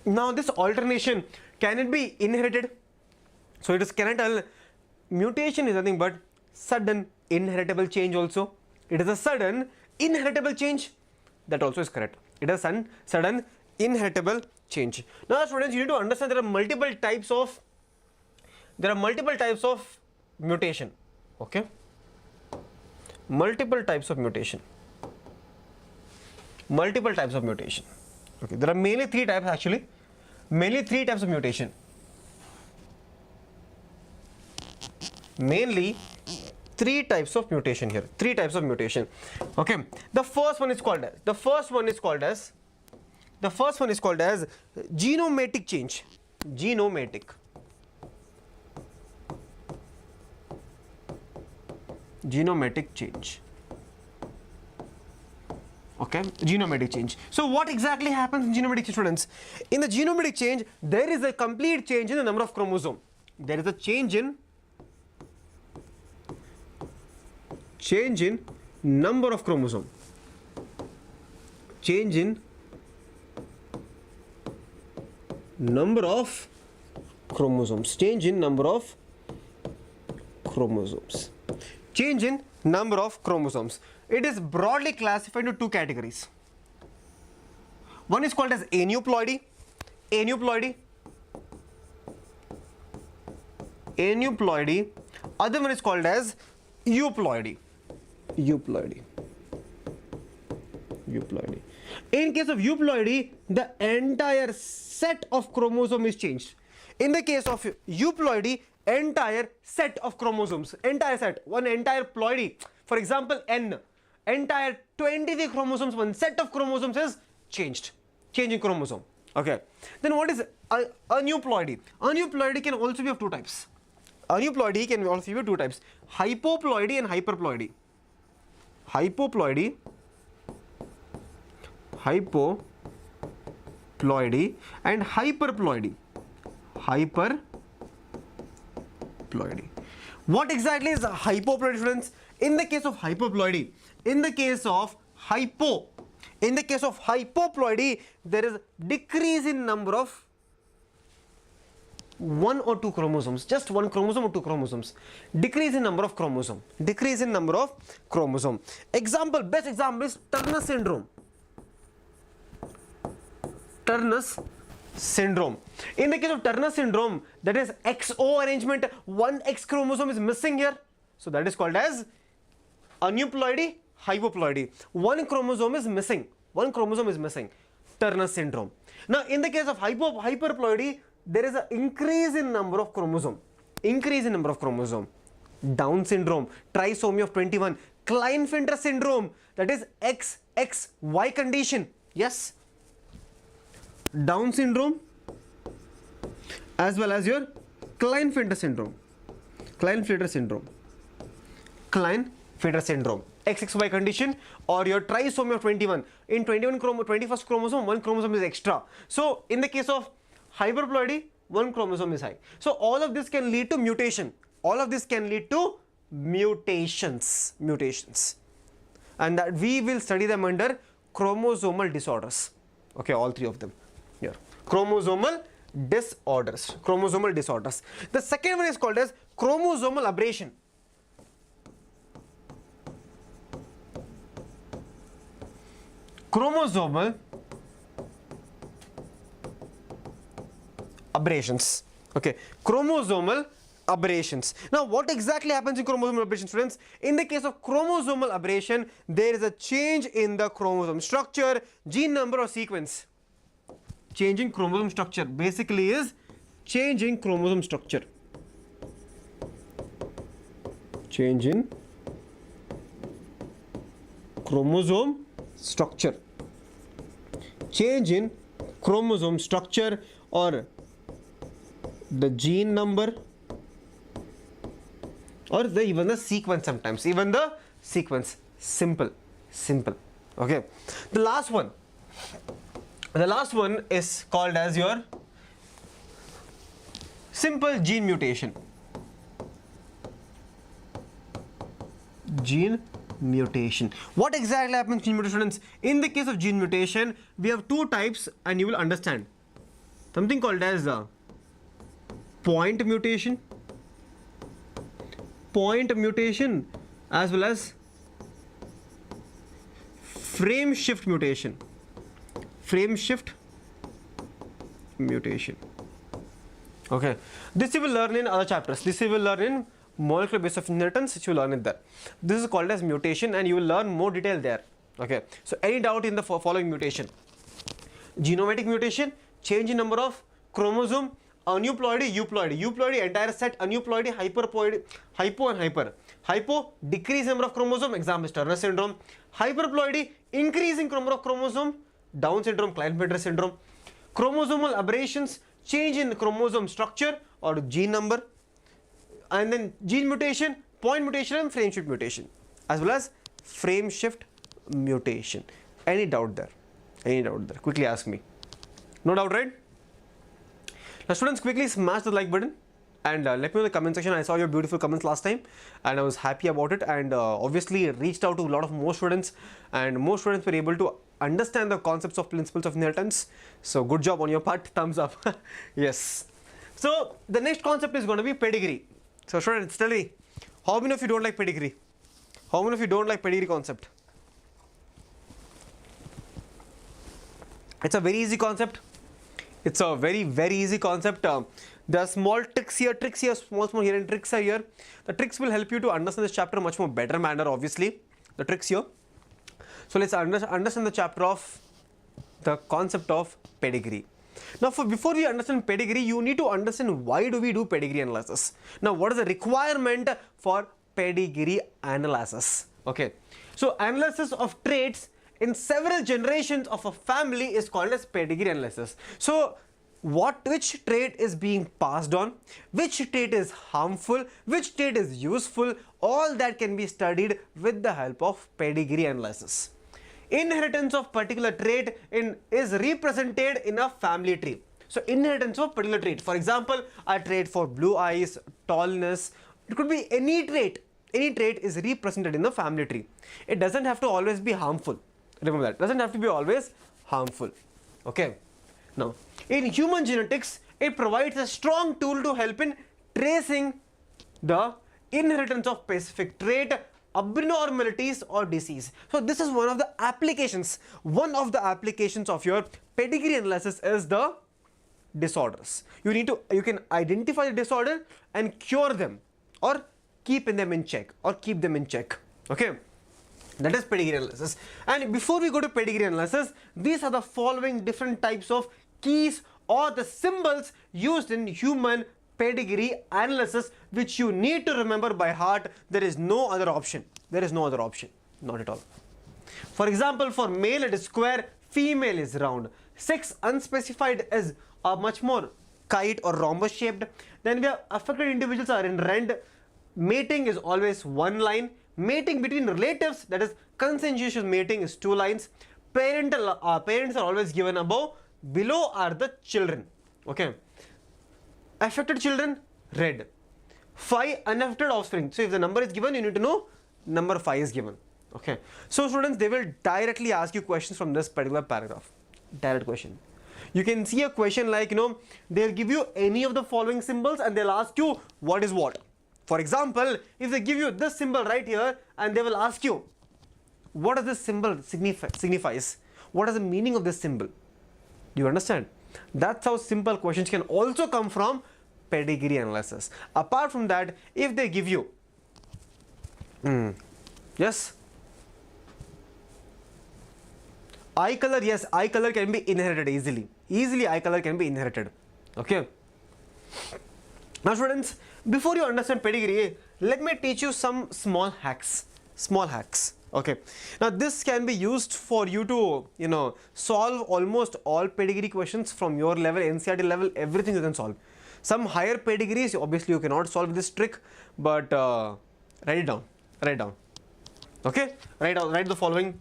Now this alternation, can it be inherited? So it is, can I tell mutation is nothing but sudden inheritable change also. It is a sudden inheritable change. That also is correct. It is a sudden inheritable change. Now students, you need to understand there are multiple types of mutation. Okay, multiple types of mutation. Okay, there are mainly three types actually. Mainly three types of mutation. Mainly three types of mutation here. Three types of mutation. Okay. The first one is called as genomatic change. Genomatic change. Okay, genomatic change. So what exactly happens in genomatic change, students? In the genomatic change, there is a complete change in the number of chromosomes. There is a change in number of chromosomes. Change in number of chromosomes. Change in number of chromosomes. Change in number of chromosomes. It is broadly classified into two categories. One is called as aneuploidy. Other one is called as euploidy. In case of euploidy, the entire set of chromosome is changed. In the case of euploidy, entire set of chromosomes, entire set, one entire ploidy, for example N, entire 23 chromosomes, one set of chromosomes is changed, changing chromosome. Okay, then what is aneuploidy? Aneuploidy can also be of two types. Aneuploidy can also be of two types: hypoploidy and hyperploidy. Hypoploidy and hyperploidy. What exactly is hypoploidy, students? In the case of hypoploidy, in the case of hypoploidy, there is decrease in number of one or two chromosomes, just one chromosome or two chromosomes, decrease in number of chromosome. Example, best example is Turner's syndrome. In the case of Turner's syndrome, that is XO arrangement, one X chromosome is missing here, so that is called as aneuploidy, hypoploidy. One chromosome is missing, Turner's syndrome. Now in the case of hyperploidy, there is an increase in number of chromosome. Down syndrome, trisomy of 21, Klinefelter syndrome, that is XXY condition. Yes, Down syndrome as well as your Klinefelter syndrome. XXY condition, or your trisomy of 21. In 21st chromosome, one chromosome is extra. So in the case of hyperploidy, one chromosome is high. So all of this can lead to mutation. Mutations. And that we will study them under chromosomal disorders. Okay, all three of them here. Chromosomal disorders. The second one is called as chromosomal aberration. Chromosomal aberrations. Okay, chromosomal aberrations. Now what exactly happens in chromosomal aberration, students? In the case of chromosomal aberration, there is a change in the chromosome structure, gene number or sequence. Changing chromosome structure basically is changing chromosome structure. Change in chromosome structure. Change in chromosome structure or the gene number, or even the sequence sometimes. Simple. Okay. The last one is called as your simple gene mutation. Gene mutation. What exactly happens in gene mutation, students? In the case of gene mutation, we have two types, and you will understand. Something called as point mutation, as well as frame shift mutation. Okay, this you will learn in other chapters. This you will learn in molecular basis of inheritance, which you will learn it there. This is called as mutation, and you will learn more detail there. Okay, so any doubt in the following mutation? Genomatic mutation, change in number of chromosome, aneuploidy, euploidy. Euploidy, entire set, aneuploidy, hyperploidy, hypo and hyper. Hypo, decrease number of chromosome, example is Turner syndrome. Hyperploidy, increasing number of chromosome, Down syndrome, Klinefelter syndrome. Chromosomal aberrations, change in chromosome structure or gene number. And then gene mutation, point mutation, and frame shift mutation, as well as frame shift mutation. Any doubt there? Quickly ask me. No doubt, right? Now students, quickly smash the like button and let me know in the comment section. I saw your beautiful comments last time and I was happy about it, and obviously reached out to a lot of more students, and more students were able to understand the concepts of principles of inheritance. So good job on your part. Thumbs up. Yes. So the next concept is going to be pedigree. So students, tell me, how many of you don't like pedigree? How many of you don't like pedigree concept? It's a very easy concept. It's a very easy concept. There are small tricks here, small here, and tricks are here. The tricks will help you to understand this chapter much more better manner, obviously. The tricks here. So let's understand the chapter of the concept of pedigree. Now, before we understand pedigree, you need to understand why do we do pedigree analysis. Now, what is the requirement for pedigree analysis? Okay, so analysis of traits in several generations of a family is called as pedigree analysis. So, which trait is being passed on, which trait is harmful, which trait is useful, all that can be studied with the help of pedigree analysis. Inheritance of particular trait is represented in a family tree. So inheritance of particular trait, for example, a trait for blue eyes, tallness, it could be any trait. Any trait is represented in the family tree. It doesn't have to always be harmful. Remember that, doesn't have to be always harmful. Okay. Now, in human genetics, it provides a strong tool to help in tracing the inheritance of specific trait, abnormalities or disease. So this is one of the applications. One of the applications of your pedigree analysis is the disorders. You can identify the disorder and cure them, or keep them in check. Okay. That is pedigree analysis. And before we go to pedigree analysis, these are the following different types of keys or the symbols used in human pedigree analysis, which you need to remember by heart. There is no other option. Not at all. For example, for male it is square, female is round. Sex unspecified is much more kite or rhombus shaped. Then we have affected individuals are in rend. Mating is always one line. Mating between relatives, that is consensual mating, is 2 lines. Parents are always given above. Below are the children. Okay. Affected children, red. 5 unaffected offspring. So if the number is given, you need to know number 5 is given. Okay. So students, they will directly ask you questions from this particular paragraph. Direct question. You can see a question like, they'll give you any of the following symbols and they'll ask you what is what. For example, if they give you this symbol right here and they will ask you, what does this symbol signifies? What is the meaning of this symbol? Do you understand? That's how simple questions can also come from pedigree analysis. Apart from that, if they give you, yes, eye color, yes, eye color can be inherited easily. Easily eye color can be inherited. Okay. Now students, before you understand pedigree, let me teach you some small hacks. Okay. Now this can be used for you to, solve almost all pedigree questions from your level, NCERT level, everything you can solve. Some higher pedigrees, obviously you cannot solve this trick, but write it down. Okay. Write the following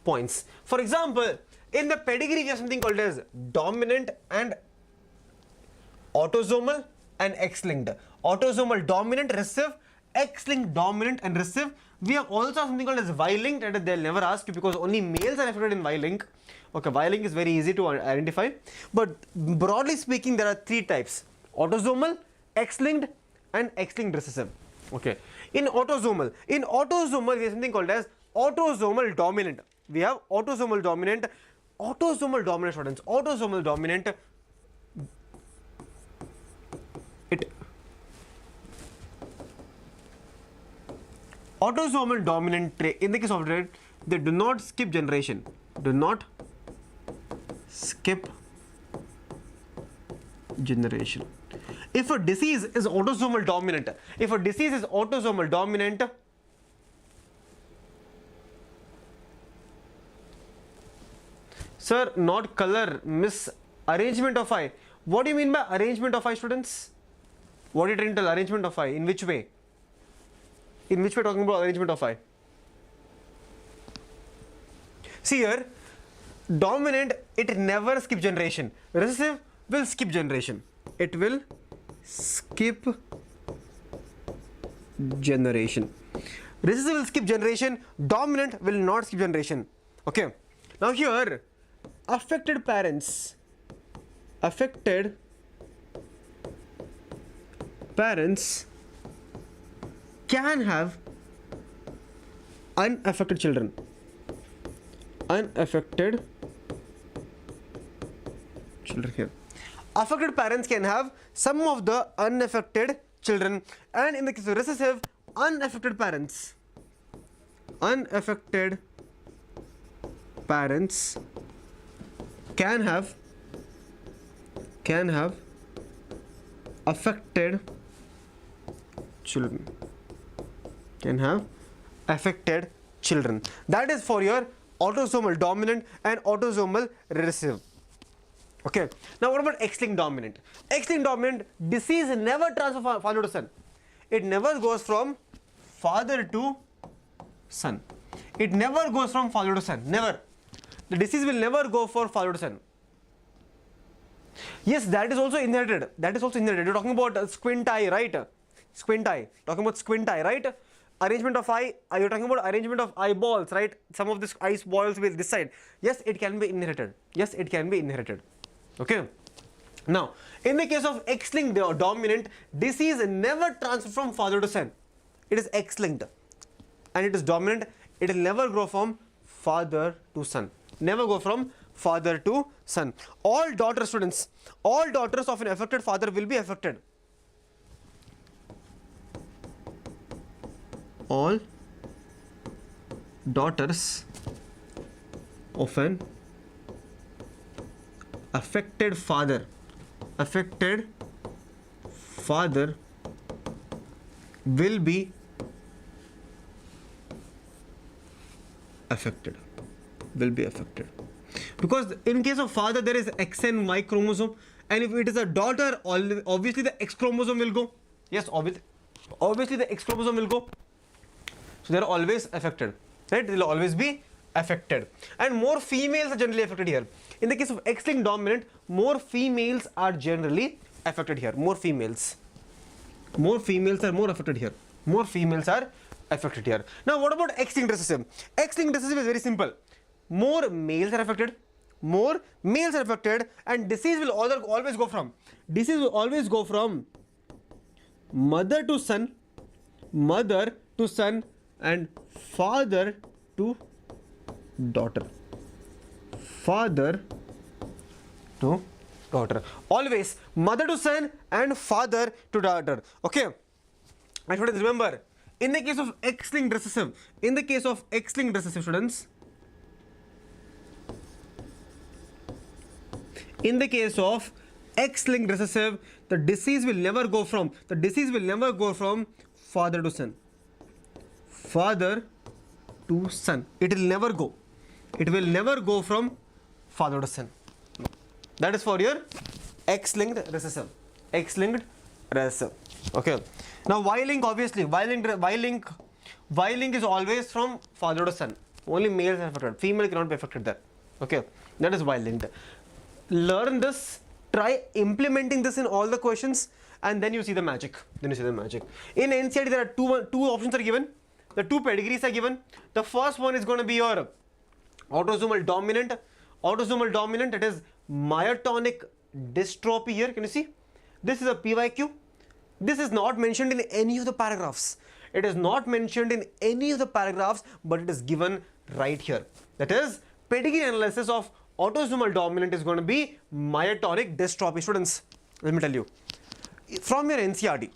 points. For example, in the pedigree we have something called as dominant and autosomal and X-linked. Autosomal dominant, recessive, X-linked dominant and recessive. We have also something called as Y-linked, and they'll never ask you because only males are affected in Y-link. Okay, Y-link is very easy to identify. But broadly speaking, there are three types: autosomal, X-linked, and X-linked recessive. Okay. In autosomal, we have something called as autosomal dominant. We have autosomal dominant, students. Autosomal dominant. Autosomal dominant trait. In the case of trait, they do not skip generation. Do not skip generation. If a disease is autosomal dominant, sir, not color, miss, arrangement of eye. What do you mean by arrangement of eye, students? What are you trying to tell? Arrangement of eye? In which way? In which way talking about arrangement of eye? See here, dominant, it never skip generation. Recessive will skip generation. It will skip generation. Recessive will skip generation. Dominant will not skip generation. Okay. Now here, affected parents can have unaffected children. Unaffected children here. Affected parents can have some of the unaffected children, and in the case of recessive, unaffected parents can have affected children. That is for your autosomal dominant and autosomal recessive. Okay. Now what about X-linked dominant? X-linked dominant, disease never transfers from father to son. It never goes from father to son. It never goes from father to son. Never. The disease will never go for father to son. Yes, that is also inherited. You're talking about squint eye, right? Squint eye. Talking about squint eye, right? Arrangement of eye. You're talking about arrangement of eyeballs, right? Some of these eyeballs will this side. Yes, it can be inherited. Okay. Now, in the case of X-linked dominant, disease never transfers from father to son. It is X-linked and it is dominant. It will never grow from father to son. Never go from father to son. All daughter students, all daughters of an affected father will be affected. All daughters of an affected father will be affected. Because in case of father there is X and Y chromosome, and if it is a daughter, obviously the X chromosome will go. Yes, obviously the X chromosome will go. So they are always affected, right? They will always be affected, and more females are generally affected here. In the case of X-linked dominant, more females are generally affected here. More females are more affected here. Now what about X-linked recessive? X-linked recessive is very simple. More males are affected, and disease will always go from mother to son, and father to daughter. Always mother to son and father to daughter. Okay. I should remember, in the case of X-linked recessive, students, in the case of X-linked recessive, the disease will never go from father to son. It will never go from father to son. That is for your X-linked recessive. Okay. Now Y-link, obviously, Y-link is always from father to son. Only males are affected. Female cannot be affected there. Okay. That is Y-linked. Learn this try implementing this in all the questions, and then you see the magic. In NCERT, there are two options are given. The two pedigrees are given. The first one is going to be your autosomal dominant. Autosomal dominant, it is myotonic dystrophy here. Can you see? This is a PYQ. This is not mentioned in any of the paragraphs. It is not mentioned in any of the paragraphs, but it is given right here. That is, pedigree analysis of autosomal dominant is going to be myotonic dystrophy. Students, let me tell you, from your NCERT,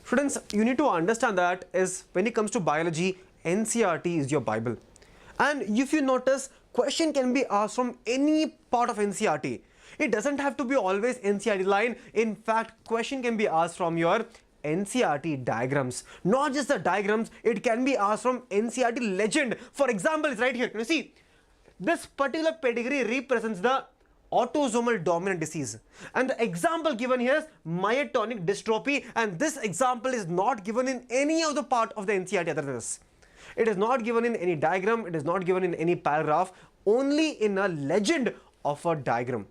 students, you need to understand that is when it comes to biology, NCERT is your Bible. And if you notice, question can be asked from any part of NCERT. It doesn't have to be always NCERT line. In fact, question can be asked from your NCERT diagrams. Not just the diagrams, it can be asked from NCERT legend. For example, it's right here. Can you see? This particular pedigree represents the autosomal dominant disease. And the example given here is myotonic dystrophy. And this example is not given in any of the part of the NCERT other than this. It is not given in any diagram. It is not given in any paragraph. Only in a legend of a diagram.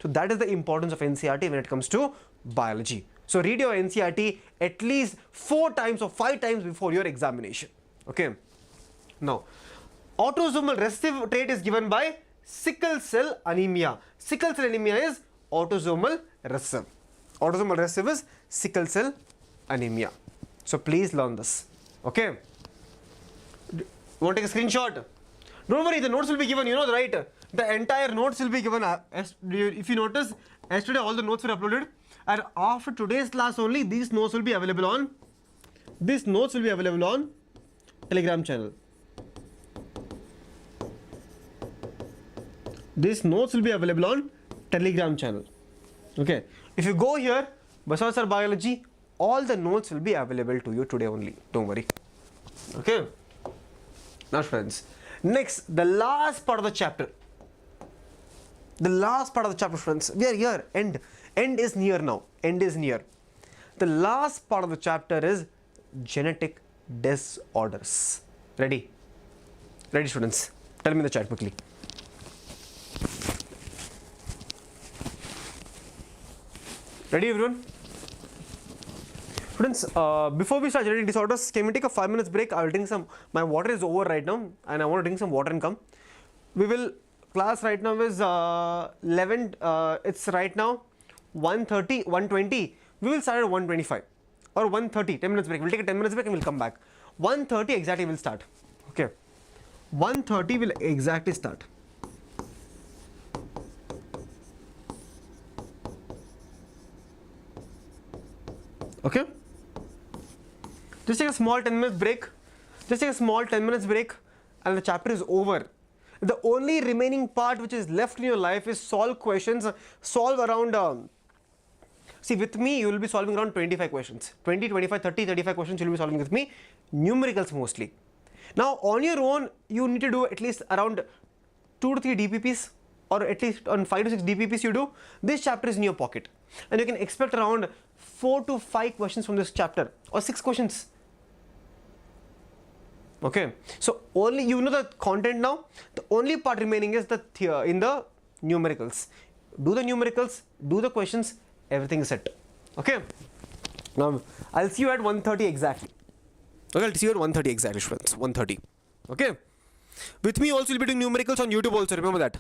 So that is the importance of NCERT when it comes to biology. So read your NCERT at least 4 times or 5 times before your examination. Okay. Now, autosomal recessive trait is given by sickle cell anemia. Sickle cell anemia is autosomal recessive. Autosomal recessive is sickle cell anemia. So please learn this. Okay. You want to take a screenshot? Don't worry, the notes will be given, you know, right? The entire notes will be given. If you notice, yesterday all the notes were uploaded, and after today's class only, these notes will be available on Telegram channel. These notes will be available on Telegram channel. Okay. If you go here, BASAVARAJ SIR Biology, all the notes will be available to you today only. Don't worry. Okay. Now, friends, next, the last part of the chapter. The last part of the chapter, friends. We are here. End is near now. End is near. The last part of the chapter is genetic disorders. Ready? Ready, students? Tell me in the chat quickly. Ready, everyone? Students, before we start genetic disorders, can we take a 5 minutes break? I will drink some. My water is over right now, and I want to drink some water and come. We will. Class right now is 11. It's right now 1:30, 1:20. We will start at 1:25 or 1:30. 10 minutes break. We'll take a 10 minutes break and we'll come back. 1:30 exactly will start. Okay. 1:30 will exactly start. Okay. Just take a small 10 minutes break. Just take a small 10 minutes break, and the chapter is over. The only remaining part which is left in your life is solve questions, solve around, see, with me you will be solving around 25 questions, 20, 25, 30, 35 questions you will be solving with me, numericals mostly. Now on your own, you need to do at least around 2 to 3 DPPs, or at least on 5 to 6 DPPs you do. This chapter is in your pocket, and you can expect around 4 to 5 questions from this chapter, or 6 questions. Okay, so only you know the content now. The only part remaining is the in the numericals. Do the numericals, do the questions, everything is set. Okay. Now I'll see you at 1:30 exactly. Okay, I'll see you at 1:30 exactly, friends. 1:30. Okay. With me also, you'll be doing numericals on YouTube also. Remember that.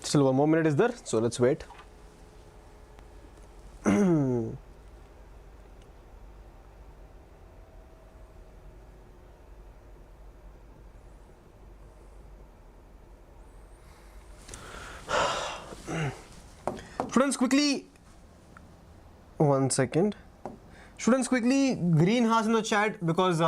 Still 1 more minute is there, so let's wait. Students, quickly, 1 second. Students, quickly, green hearts in the chat, because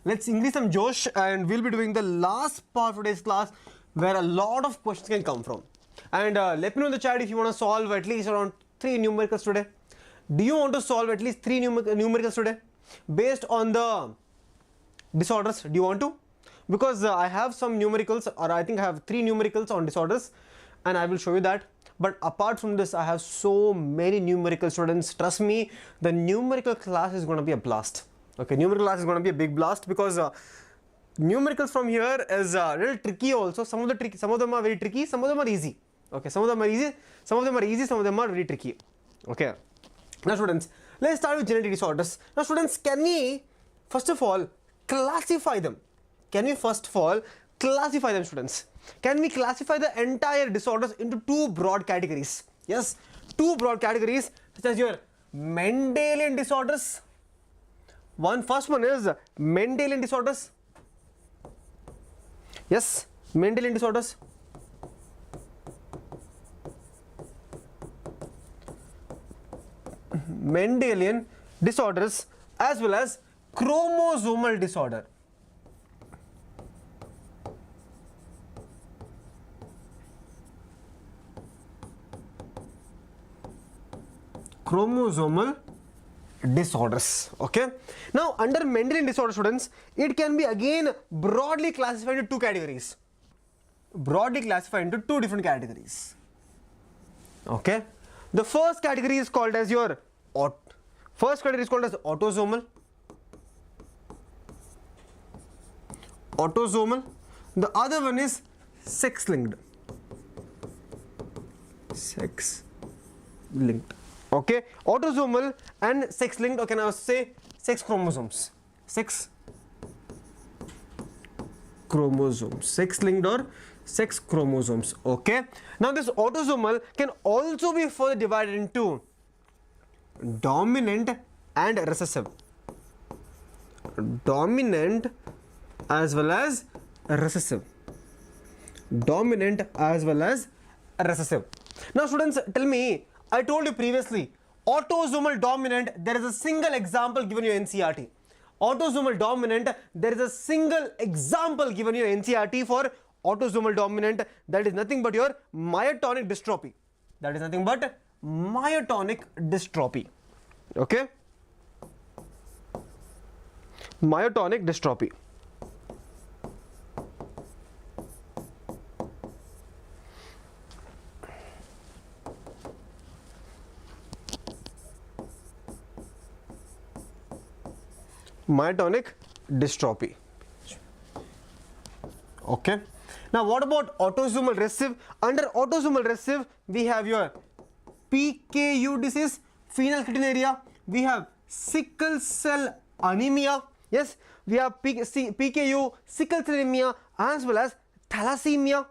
let's increase some josh, and we'll be doing the last part of today's class where a lot of questions can come from. And let me know in the chat if you want to solve at least around 3 numericals today. Do you want to solve at least 3 numericals today based on the disorders? Do you want to? Because I have some numericals, or I think I have 3 numericals on disorders, and I will show you that. But apart from this, I have so many numerical students. Trust me, the numerical class is going to be a blast. Okay, numerical class is going to be a big blast, because numericals from here is a little tricky also. Some of them are very tricky, some of them are easy. Okay, some of them are easy, some of them are very tricky. Okay, now students, let's start with genetic disorders. Now students, can we first of all classify them? Students? Can we classify the entire disorders into 2 broad categories? Yes, 2 broad categories, such as your Mendelian disorders. First one is Mendelian disorders. Yes, Mendelian disorders. Mendelian disorders, as well as chromosomal disorder. Chromosomal disorders. Okay, now under Mendelian disorder, students, it can be again broadly classified into 2 categories. Broadly classified into 2 different categories. Okay, the first category is called as your autosomal. The other one is sex-linked. Okay, autosomal and sex-linked, or can I say sex chromosomes? Sex-linked or sex chromosomes. Okay, now this autosomal can also be further divided into dominant and recessive. Dominant as well as recessive. Now students, tell me, I told you previously, autosomal dominant, there is a single example given you in NCERT. Autosomal dominant, there is a single example given you in NCERT for autosomal dominant, that is nothing but your myotonic dystrophy. Okay, myotonic dystrophy. Myotonic dystrophy. Okay, now what about autosomal recessive? Under autosomal recessive, we have your PKU disease, phenylketonuria, we have sickle cell anemia. Yes, we have PKU, sickle cell anemia, as well as thalassemia.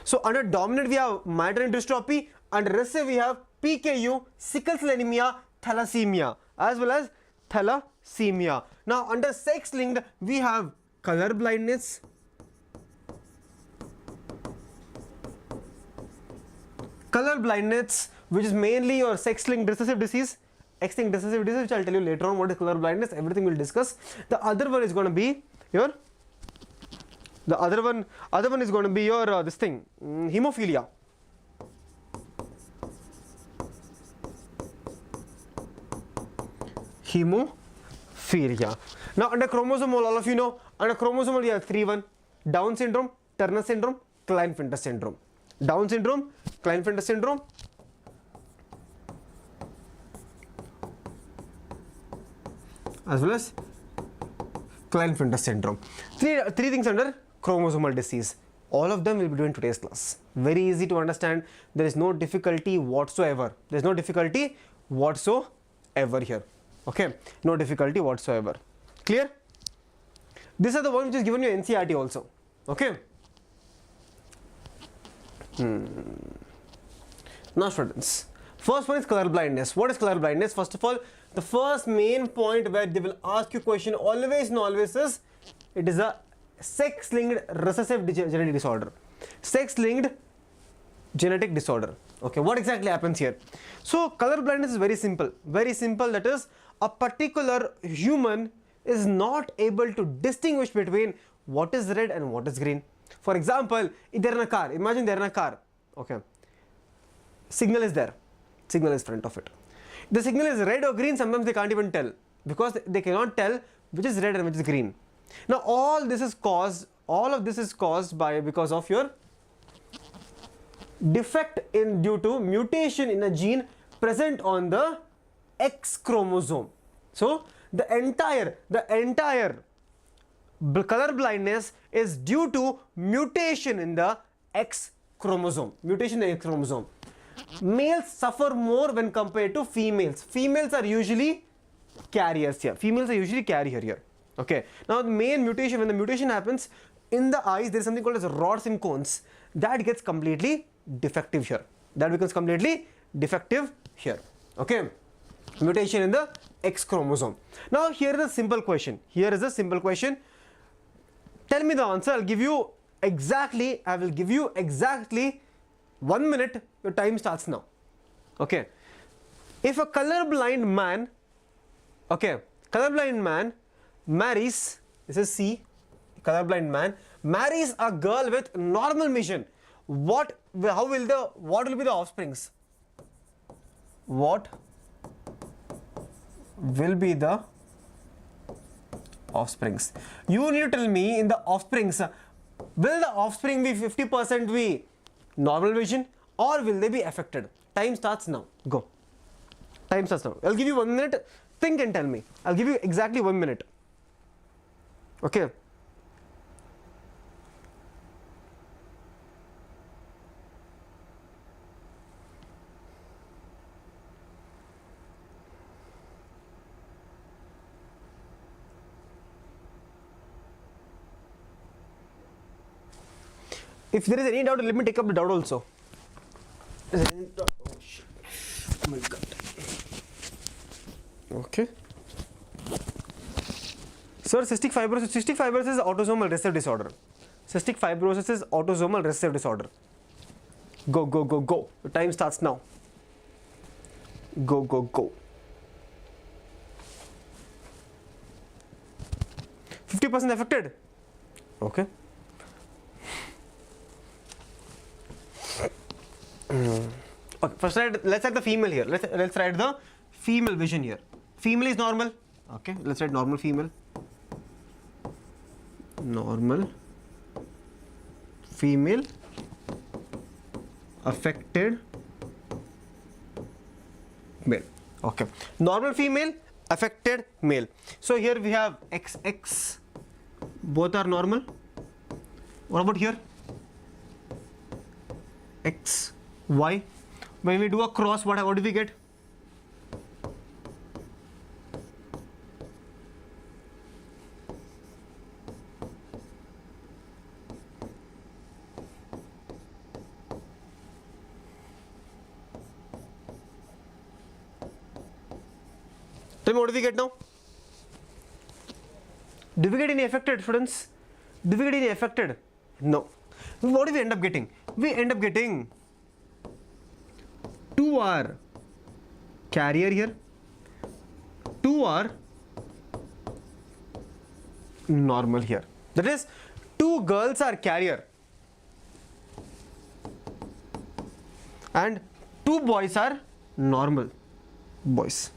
So under dominant we have myotonic dystrophy, under recessive we have PKU, sickle cell anemia, thalassemia, as well as thalassemia. Now under sex linked we have color blindness, which is mainly your sex linked recessive disease, X-linked recessive disease, which I'll tell you later on what is color blindness, everything we'll discuss. The other one is going to be your this thing, hemophilia. Now under chromosomal, all of you know, under chromosomal we have 3-1, Down syndrome, Turner syndrome, Klinefelter syndrome. Down syndrome, Klinefelter syndrome, as well as Klinefelter syndrome. Three things under chromosomal disease. All of them will be doing today's class. Very easy to understand. There is no difficulty whatsoever. There is no difficulty whatsoever here. Okay, no difficulty whatsoever. Clear? These are the ones which is given you NCERT also. Okay. Now students, first one is color blindness. What is color blindness? First of all, the first main point where they will ask you question always and always is, it is a sex-linked recessive genetic disorder. Sex-linked genetic disorder. Okay, what exactly happens here? So color blindness is very simple. Very simple, that is, a particular human is not able to distinguish between what is red and what is green. For example, if they're in a car, imagine they're in a car. Okay, signal is there, signal is front of it. The signal is red or green, sometimes they can't even tell, because they cannot tell which is red and which is green. Now all of this is caused because of your defect due to mutation in a gene present on the X chromosome. So the entire color blindness is due to mutation in the X chromosome. Mutation in the X chromosome. Males suffer more when compared to females. Females are usually carriers here. Females are usually carrier here. Okay. Now the main mutation, when the mutation happens in the eyes, there is something called as rods and cones. That gets completely defective here. That becomes completely defective here. Okay. Mutation in the X chromosome. Now here is a simple question. Here is a simple question. Tell me the answer. I will give you exactly 1 minute. Your time starts now. Okay. If a colorblind man, marries, this is C, colorblind man marries a girl with normal vision, what will be the offsprings? What will be the offsprings? You need to tell me in the offsprings, will the offspring be 50% be normal vision or will they be affected? Time starts now. Go. Time starts now. I'll give you 1 minute. Think and tell me. I'll give you exactly 1 minute. Okay. If there is any doubt, let me take up the doubt also. Is there any doubt? Oh shit. Oh my god. Okay. Sir, cystic fibrosis is autosomal recessive disorder. Cystic fibrosis is autosomal recessive disorder. Go, go, go, go. The time starts now. Go, go, go. 50% affected. Okay. Okay, first let's write the female here. Let's write the female vision here. Female is normal. Okay, let's write normal female. Normal female affected male. Okay, normal female affected male. So here we have XX, both are normal. What about here? X, Y. When we do a cross, what do we get? Tell me, what do we get now? Do we get any affected, students? Do we get any affected? No. What do we end up getting? We end up getting 2R carrier here, 2R normal here. That is, 2 girls are carrier and 2 boys are normal boys.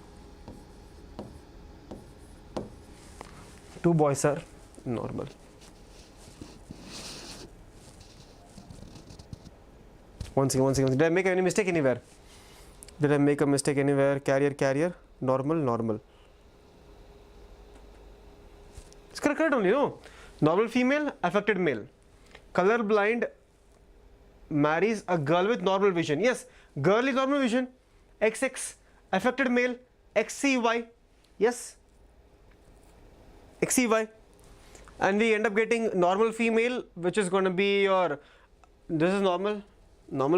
2 boys are normal. One second. Did I make any mistake anywhere? Did I make a mistake anywhere? Carrier, normal. It's correct only, no? Normal female, affected male. colorblind marries a girl with normal vision. Yes, girl is normal vision. XX, affected male, XCY. Yes, XCY. And we end up getting normal female, which is going to be your, this is normal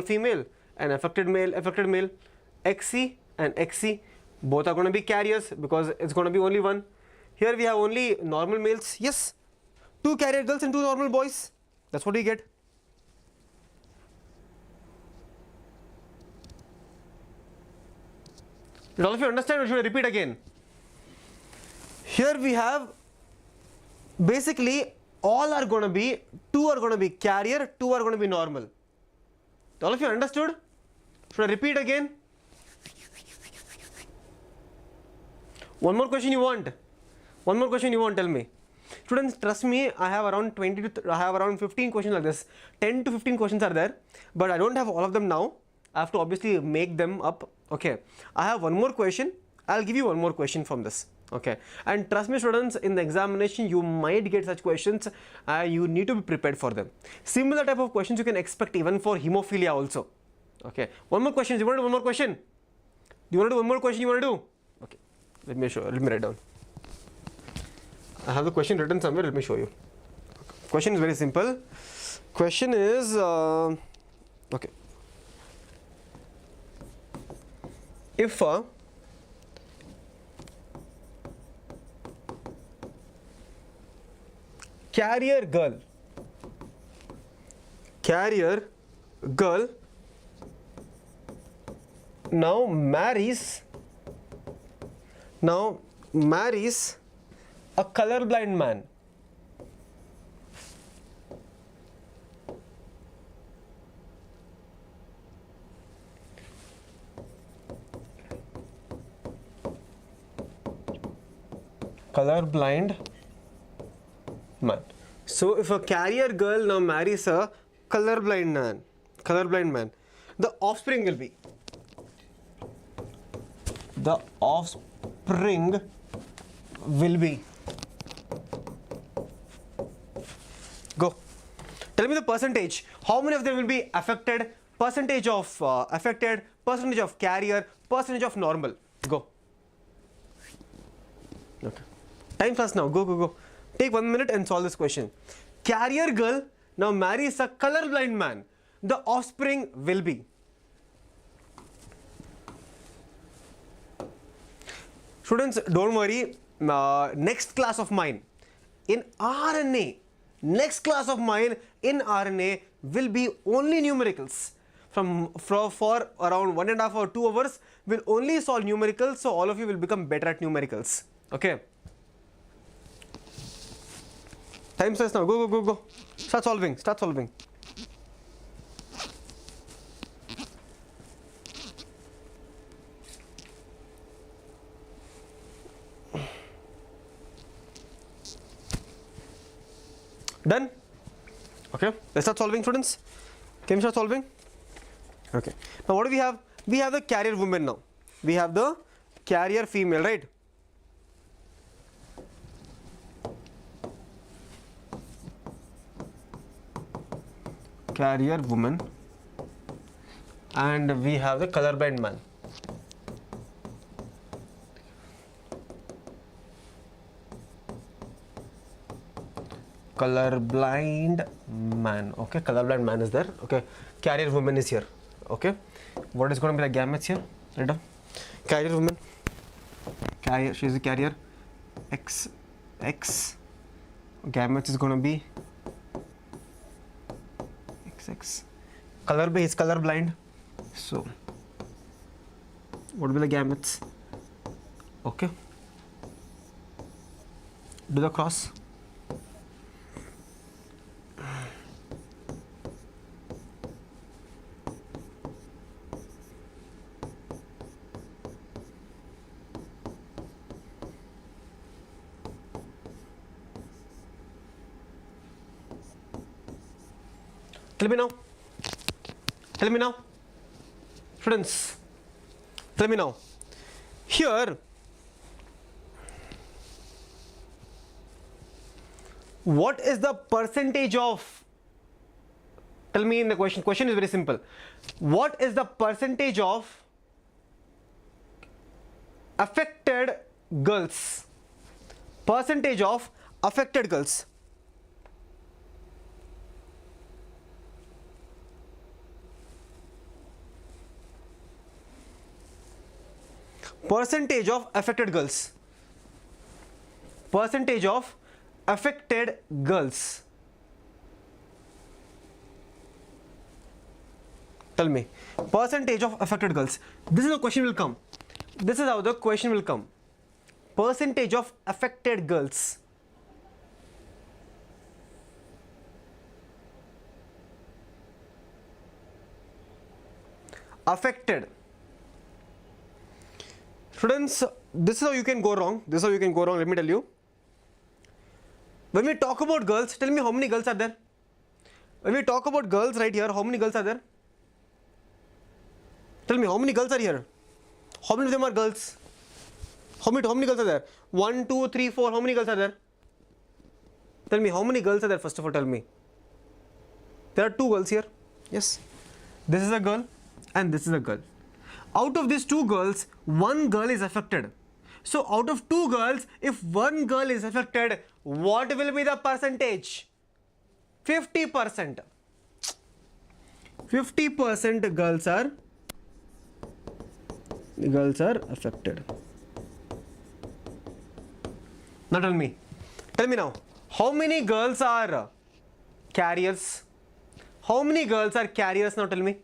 female, and affected male, XC and XC. Both are going to be carriers because it's going to be only one. Here we have only normal males. Yes, 2 carrier girls and 2 normal boys. That's what we get. Did all of you understand, or should I repeat again? Here we have basically all are going to be, 2 are going to be carrier, 2 are going to be normal. Did all of you understood? Should I repeat again? One more question you want? One more question you want? Tell me. Students, trust me, I have around 15 questions like this. 10 to 15 questions are there, but I don't have all of them now. I have to obviously make them up. Okay, I have one more question. I'll give you one more question from this. Okay, and trust me students, in the examination you might get such questions. You need to be prepared for them. Similar type of questions you can expect even for hemophilia also. Okay, one more question. You want to do one more question? Do you want to do one more question? You want to do? Okay, let me show. Let me write down. I have the question written somewhere. Let me show you. Question is very simple. Question is okay. If a carrier girl now marries a colorblind man, So if a carrier girl now marries a colorblind man, the offspring will be, go. Tell me the percentage. How many of them will be affected? Percentage of affected, percentage of carrier, percentage of normal. Go. Okay. Time fast now. Go. Take 1 minute and solve this question. Carrier girl now marries a colorblind man. The offspring will be. Students, don't worry. Next class of mine in RNA. Next class of mine in RNA will be only numericals. For around 1.5 or 2 hours, we'll only solve numericals. So all of you will become better at numericals. Okay. Time starts now. Go. Start solving. Done? Okay. Let's start solving, students. Can we start solving? Okay. Now what do we have? We have the carrier woman now. We have the carrier female, right? Carrier woman, and we have the colorblind man. Colorblind man. Okay, colorblind man is there. Okay, carrier woman is here. Okay, what is going to be the gametes here? Write down. Carrier woman. Carrier. She is a carrier. XX. Gametes is going to be XX. Color is colorblind. So, what will be the gametes? Okay. Do the cross. Tell me now, students, tell me now. Here, what is the percentage of Tell me in the question. Question is very simple. What is the percentage of affected girls? Percentage of affected girls. Percentage of affected girls. Percentage of affected girls. Tell me. Percentage of affected girls. This is how the question will come. This is how the question will come. Percentage of affected girls. Affected. Students, this is how you can go wrong. This is how you can go wrong. Let me tell you. When we talk about girls, tell me how many girls are there? When we talk about girls right here, how many girls are there? Tell me how many girls are here? How many of them are girls? How many girls are there? 1, 2, 3, 4. How many girls are there? Tell me how many girls are there, first of all, tell me. There are 2 girls here. Yes. This is a girl and this is a girl. Out of these 2 girls, 1 girl is affected. So out of 2 girls, if 1 girl is affected, what will be the percentage? 50%. 50% girls are affected. Now tell me now, how many girls are carriers? How many girls are carriers now? Tell me.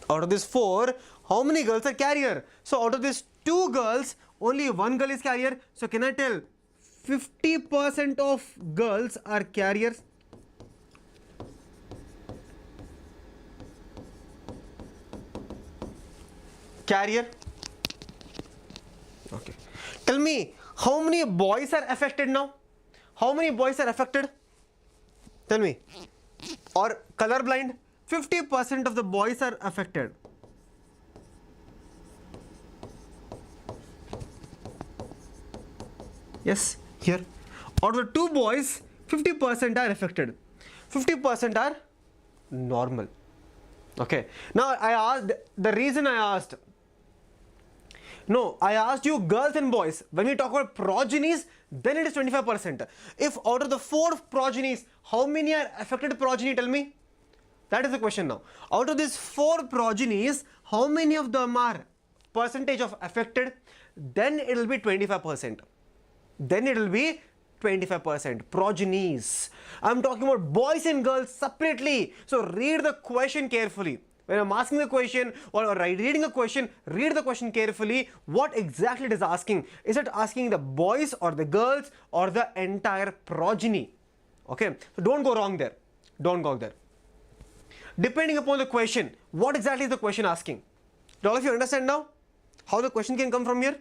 Out of these 4, how many girls are carrier? So out of these 2 girls, only 1 girl is carrier. So can I tell 50% of girls are carriers? Carrier. Okay. Tell me, how many boys are affected now? How many boys are affected? Tell me. Or colorblind? 50% of the boys are affected. Yes, here. Out of the 2 boys, 50% are affected. 50% are normal. Okay. Now I asked, the reason I asked, no, I asked you girls and boys. When we talk about progenies, then it is 25%. If out of the 4 progenies, how many are affected progeny? Tell me. That is the question now. Out of these 4 progenies, how many of them are percentage of affected? Then it will be 25%. Then it will be 25%. Progenies. I am talking about boys and girls separately. So read the question carefully. When I am asking the question or reading the question, read the question carefully. What exactly it is asking? Is it asking the boys or the girls or the entire progeny? Okay. So don't go wrong there. Don't go there. Depending upon the question, what exactly is the question asking? Do all of you understand now how the question can come from here?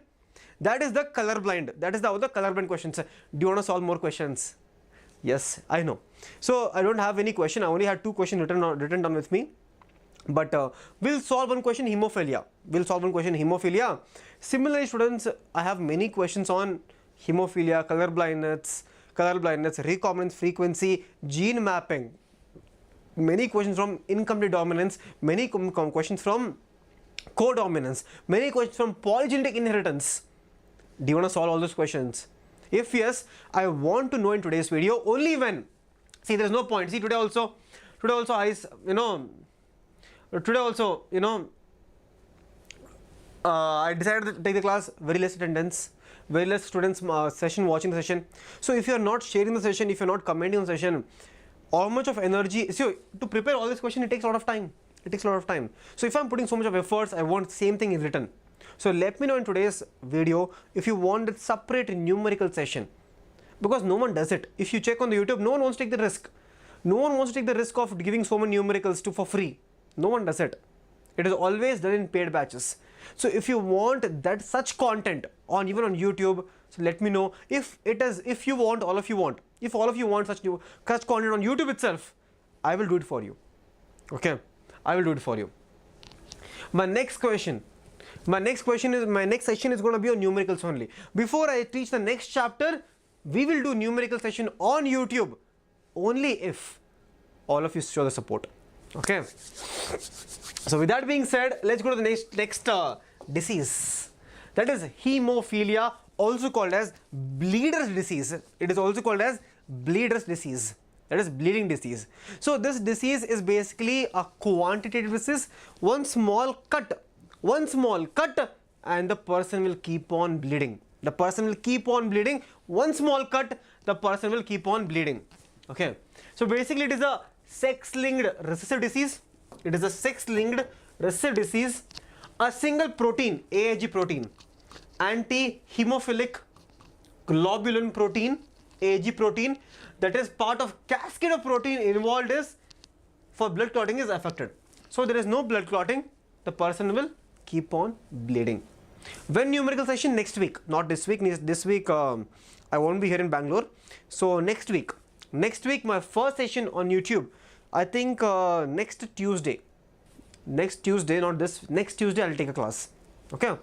That is the colorblind. That is the other colorblind questions. Do you want to solve more questions? Yes, I know. So I don't have any question. I only had 2 questions written down with me. But we'll solve one question, hemophilia. We'll solve one question, hemophilia. Similarly, students, I have many questions on hemophilia, colorblindness, recombinance frequency, gene mapping. Many questions from incomplete dominance, many questions from codominance, many questions from polygenetic inheritance. Do you want to solve all those questions? If yes, I want to know in today's video only when. See, there is no point. See, today also I decided to take the class, very less attendance, very less students watching the session. So if you are not sharing the session, if you are not commenting on the session, how much of energy, see, to prepare all this question, it takes a lot of time. So if I'm putting so much of efforts, I want same thing in written. So let me know in today's video if you want a separate numerical session, because no one does it. If you check on the YouTube, no one wants to take the risk. No one wants to take the risk of giving so many numericals for free. No one does it. It is always done in paid batches. So if you want that such content on even on YouTube, so let me know. If all of you want such content on YouTube itself, I will do it for you. Okay, I will do it for you. My next session is going to be on numericals only. Before I teach the next chapter, we will do numerical session on YouTube only if all of you show the support. Okay. So with that being said, let's go to the next disease. That is hemophilia, also called as bleeder's disease. It is also called as bleeder's disease. That is bleeding disease. So this disease is basically a quantitative disease. One small cut and the person will keep on bleeding. The person will keep on bleeding. One small cut, the person will keep on bleeding. Okay. So basically it is a sex-linked recessive disease. It is a sex-linked recessive disease. A single protein, AIG protein, anti-hemophilic globulin protein, AIG protein, that is part of cascade of protein involved is for blood clotting is affected. So there is no blood clotting, the person will keep on bleeding. When numerical session? Next week, not this week. This week I won't be here in Bangalore. So next week my first session on YouTube, I think next Tuesday, not this, next Tuesday I'll take a class. Okay.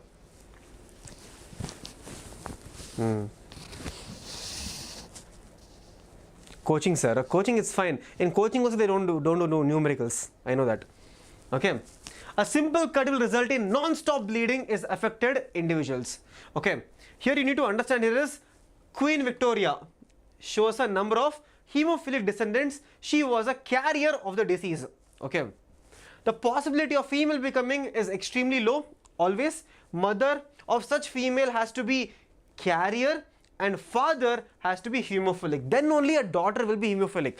Coaching, sir. Coaching is fine. In coaching also they don't do numericals. I know that. Okay. A simple cut will result in non-stop bleeding is affected individuals. Okay. Here you need to understand, here is Queen Victoria shows a number of hemophilic descendants. She was a carrier of the disease. Okay. The possibility of female becoming is extremely low. Always mother of such female has to be carrier and father has to be hemophilic. Then only a daughter will be hemophilic.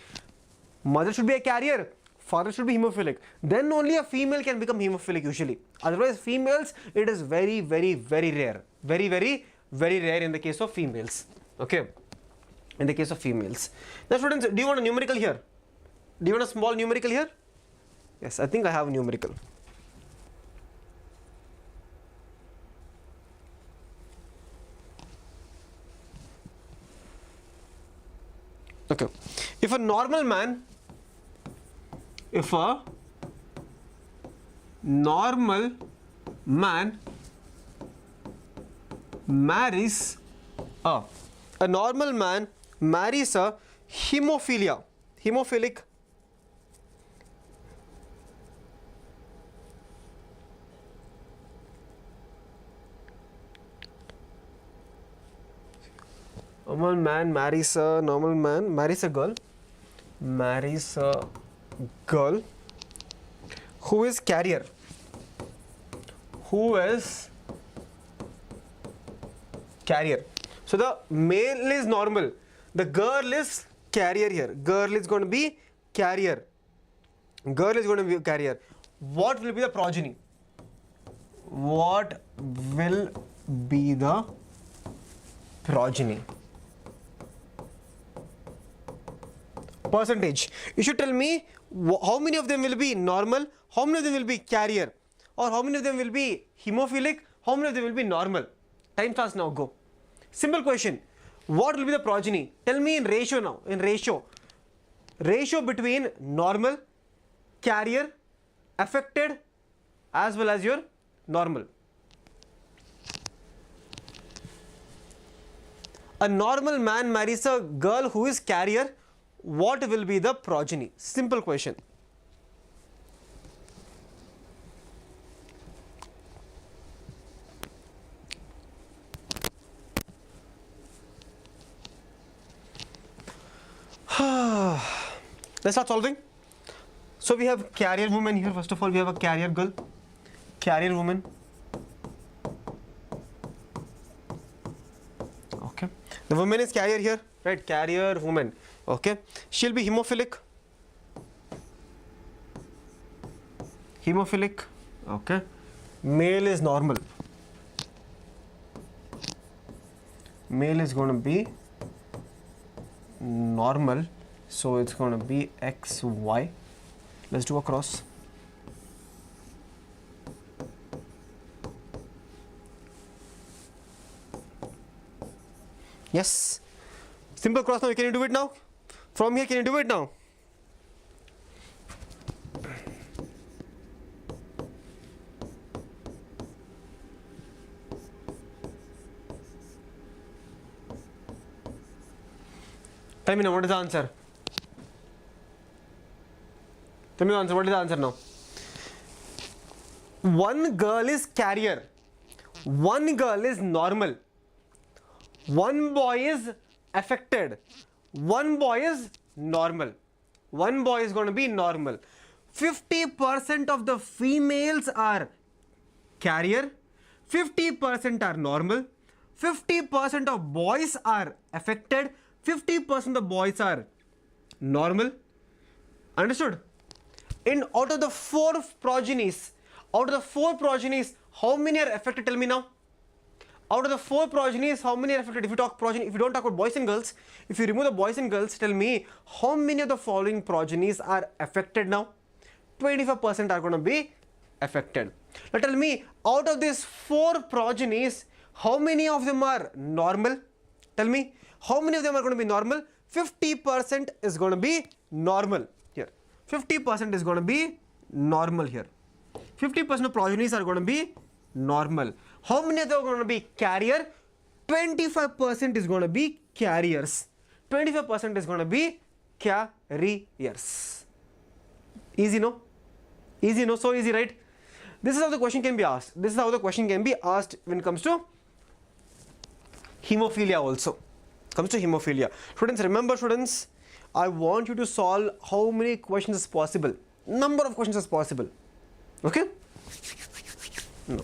Mother should be a carrier, father should be hemophilic. Then only a female can become hemophilic usually. Otherwise females, it is very, very, very rare. Very, very, very rare in the case of females. Okay. In the case of females. Now students, do you want a numerical here? Do you want a small numerical here? Yes, I think I have a numerical. Okay. If a normal man marries a hemophilic marries a girl who is carrier, so the male is normal, the girl is carrier here. Girl is going to be carrier. What will be the progeny? What will be the progeny? Percentage. You should tell me how many of them will be normal, how many of them will be carrier, or how many of them will be hemophilic, how many of them will be normal. Time starts now, go. Simple question. What will be the progeny? Tell me in ratio now. In ratio. Ratio between normal, carrier, affected, as well as your normal. A normal man marries a girl who is carrier. What will be the progeny? Simple question. Let's start solving. So we have carrier woman here. First of all, we have a carrier girl, carrier woman. Okay. The woman is carrier here, right? Carrier woman. Okay. She'll be hemophilic. Okay. Male is normal. Male is going to be normal. So it's going to be XY. Let's do a cross. Yes. Simple cross now. Can you do it now? From here, can you do it now? Tell me now, what is the answer? Tell me the answer. What is the answer now? One girl is carrier. One girl is normal. One boy is affected. One boy is normal. One boy is going to be normal. 50% of the females are carrier. 50% are normal. 50% of boys are affected. 50% of boys are normal. Understood? Out of the four progenies, how many are affected? Tell me now. Out of the four progenies, how many are affected? If you talk progeny, if you don't talk about boys and girls, if you remove the boys and girls, tell me how many of the following progenies are affected now? 25% are going to be affected. Now tell me, out of these four progenies, how many of them are normal? Tell me, how many of them are going to be normal? 50% is going to be normal here. 50% is going to be normal here. 50% of progenies are going to be normal. How many of them are going to be carrier? 25% is going to be carriers. 25% is going to be carriers. Easy, no? Easy, no? So easy, right? This is how the question can be asked. This is how the question can be asked when it comes to hemophilia also. Comes to hemophilia. Students, remember students, I want you to solve how many questions as possible. Number of questions as possible. Okay? No.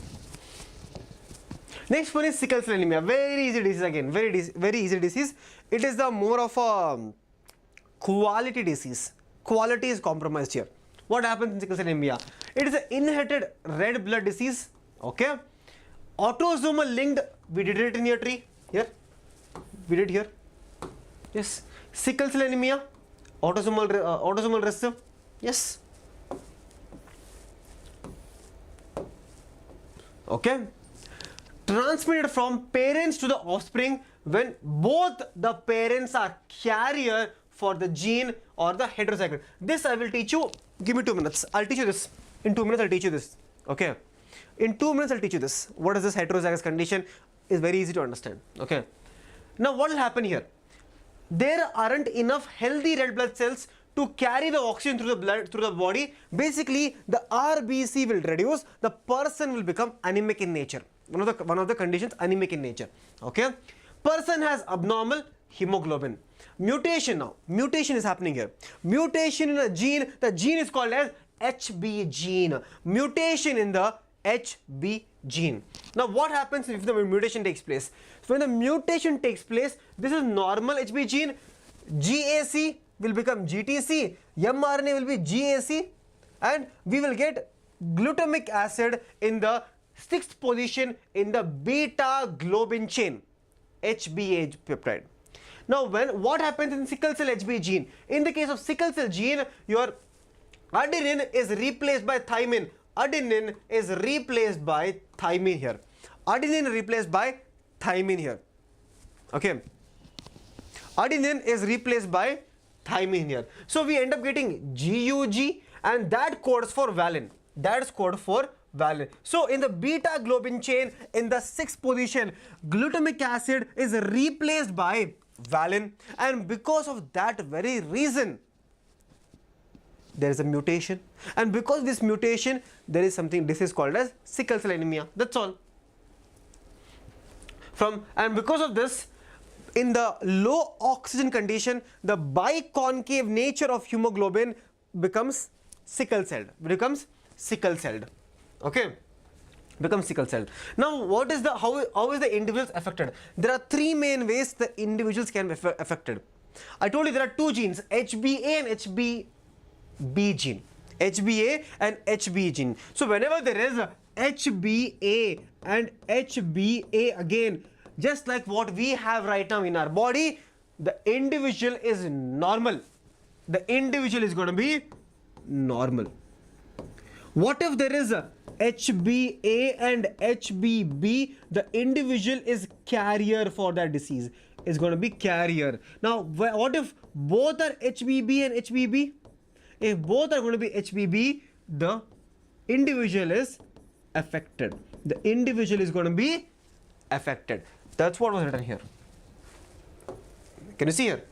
Next one is sickle cell anemia. Very easy disease again. Very easy disease. It is the more of a quality disease. Quality is compromised here. What happens in sickle cell anemia? It is an inherited red blood disease. Okay? Autosomal linked. We did it in your tree. Here. We did here. Yes. Sickle cell anemia. Autosomal recessive. Yes. Okay. Transmitted from parents to the offspring when both the parents are carrier for the gene or the heterozygote. This I will teach you. Give me 2 minutes. I'll teach you this. In 2 minutes, I'll teach you this. Okay. In 2 minutes, I'll teach you this. What is this heterozygous condition? Is very easy to understand. Okay. Now, what will happen here? There aren't enough healthy red blood cells to carry the oxygen through the blood, through the body. Basically, the RBC will reduce. The person will become anemic in nature. One of the conditions, anemic in nature. Okay. Person has abnormal hemoglobin. Mutation now. Mutation is happening here. Mutation in a gene. The gene is called as HB gene. Mutation in the HB gene. Now, what happens if the mutation takes place? So, when the mutation takes place, this is normal HB gene. GAC will become GTC. mRNA will be GAC. And we will get glutamic acid in the 6th position in the beta globin chain, HBA peptide. Now, what happens in sickle cell HB gene? In the case of sickle cell gene, your adenine is replaced by thymine. Adenine is replaced by thymine here. Adenine replaced by thymine here. Okay. Adenine is replaced by thymine here. So we end up getting GUG, and that codes for valine. That's code for valine. So in the beta globin chain, in the 6th position, glutamic acid is replaced by valine, and because of that very reason, there is a mutation, and because of this mutation, there is something, this is called as sickle cell anemia. That's all. And because of this, in the low oxygen condition, the biconcave nature of hemoglobin becomes sickle celled. Okay, becomes sickle celled. Now, what is how is the individuals affected? There are 3 main ways the individuals can be affected. I told you there are 2 genes, HBA and HBB gene. HBA and HB gene. So whenever there is a HBA and HBA again, just like what we have right now in our body, the individual is normal. The individual is going to be normal. What if there is a HBA and HBB? The individual is carrier for that disease. Is going to be carrier. Now, what if both are HBB and HBB? If both are going to be HBB, the individual is affected. The individual is going to be affected. That's what was written here. Can you see here?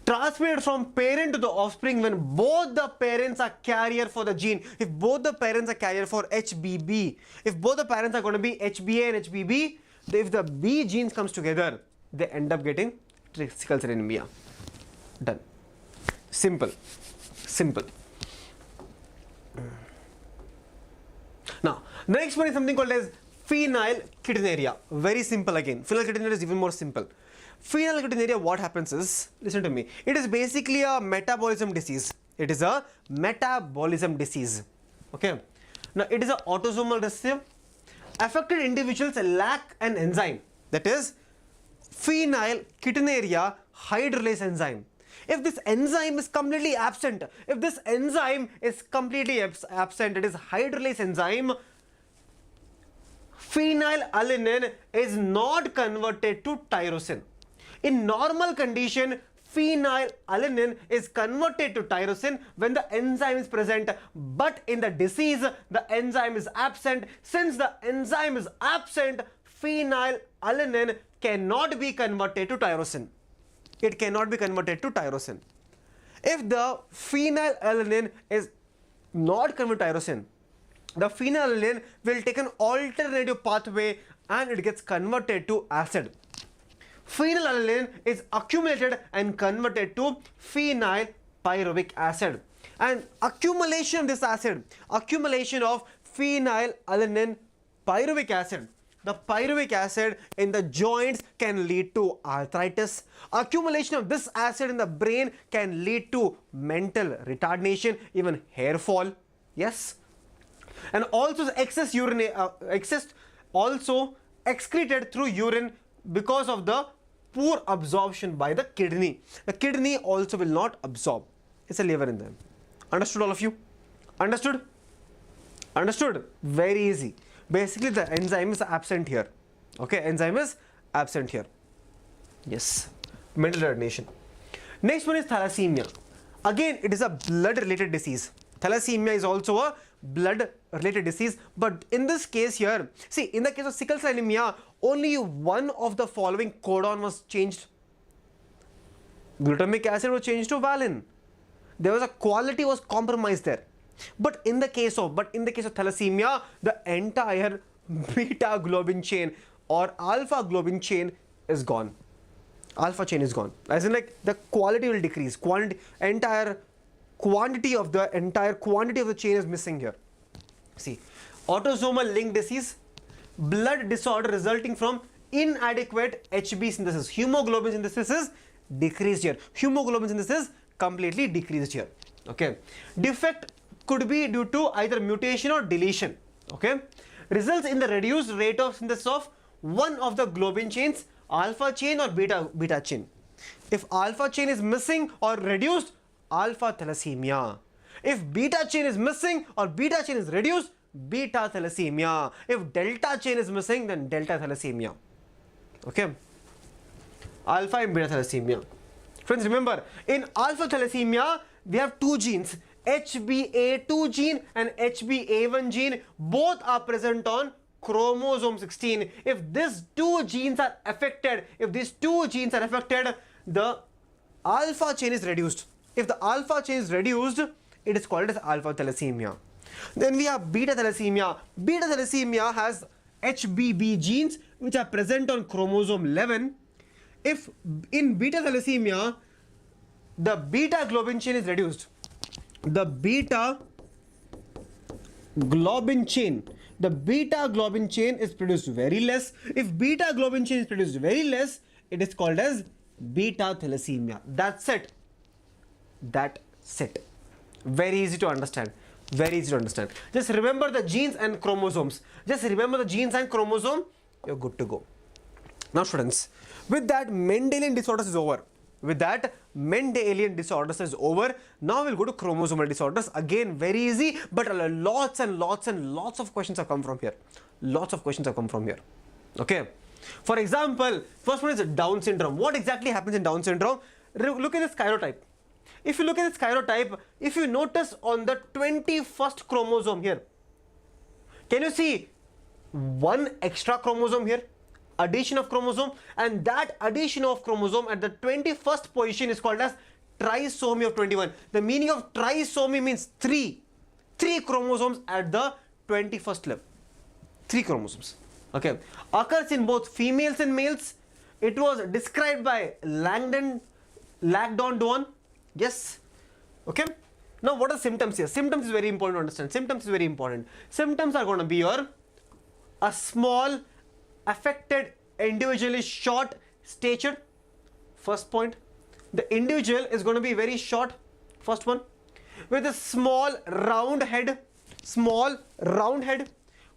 transmitted from parent to the offspring when both the parents are carrier for the gene. If both the parents are carrier for HBB, if both the parents are going to be HBA and HBB, if the B genes comes together, they end up getting sickle cell anemia. Done. Simple. Simple. Now, the next one is something called as phenylketonuria. Very simple again. Phenylketonuria is even more simple. Phenylketonuria, what happens is, listen to me, it is basically a metabolism disease. It is a metabolism disease. Okay. Now, it is an autosomal recessive. Affected individuals lack an enzyme, that is phenylketonuria hydrolase enzyme. If this enzyme is completely absent, it is hydrolase enzyme, phenylalanine is not converted to tyrosine. In normal condition, phenylalanine is converted to tyrosine when the enzyme is present, but in the disease, the enzyme is absent. Since the enzyme is absent, phenylalanine cannot be converted to tyrosine. It cannot be converted to tyrosine. If the phenylalanine is not converted to tyrosine, the phenylalanine will take an alternative pathway and it gets converted to acid. Phenylalanine is accumulated and converted to phenylpyruvic acid. And accumulation of this acid, accumulation of phenylalanine pyruvic acid, the pyruvic acid in the joints can lead to arthritis. Accumulation of this acid in the brain can lead to mental retardation, even hair fall. Yes. And also excess urine, also excreted through urine because of the poor absorption by the kidney. The kidney also will not absorb. It's a liver in them. Understood, all of you? Understood? Understood? Very easy. Basically, the enzyme is absent here. Okay, enzyme is absent here. Yes, mental retardation. Next one is thalassemia. Again, it is a blood-related disease. Thalassemia is also a blood-related disease, but in this case here, see, in the case of sickle cell anemia, only one of the following codon was changed. Glutamic acid was changed to valine. There was a quality was compromised there. But in the case of thalassemia, the entire beta globin chain or alpha globin chain is gone. Alpha chain is gone. As in, like, the quality will decrease. Entire quantity of the chain is missing here. See, autosomal link disease, blood disorder resulting from inadequate HB synthesis. Hemoglobin synthesis is decreased here. Hemoglobin synthesis is completely decreased here. Okay. Defect could be due to either mutation or deletion. Okay. Results in the reduced rate of synthesis of one of the globin chains, alpha chain or beta chain. If alpha chain is missing or reduced, alpha thalassemia. If beta chain is missing or beta chain is reduced, beta thalassemia. If delta chain is missing, then delta thalassemia. Okay. Alpha and beta thalassemia. Friends, remember, in alpha thalassemia, we have two genes, HbA2 gene and HbA1 gene. Both are present on chromosome 16. If these two genes are affected, the alpha chain is reduced. If the alpha chain is reduced, it is called as alpha thalassemia. Then we have beta thalassemia. Beta thalassemia has HBB genes which are present on chromosome 11. If in beta thalassemia, the beta globin chain is reduced, the beta globin chain is produced very less. If beta globin chain is produced very less, it is called as beta thalassemia. That's it. Very easy to understand. Just remember the genes and chromosomes. You're good to go. Now students, with that, Mendelian disorders is over. Now we'll go to chromosomal disorders. Again, very easy, but lots and lots of questions have come from here. Okay. For example, first one is Down syndrome. What exactly happens in Down syndrome? Look at this karyotype. If you look at this karyotype, if you notice on the 21st chromosome here, can you see one extra chromosome here? Addition of chromosome, and that addition of chromosome at the 21st position is called as trisomy of 21. The meaning of trisomy means three chromosomes at the 21st level. 3 chromosomes. Okay. Occurs in both females and males. It was described by Langdon Doan. Yes. Okay. Now what are symptoms here? Symptoms is very important to understand. Symptoms is very important. Symptoms are going to be a small, affected individual is short statured. First point. The individual is going to be very short. First one. With a small round head.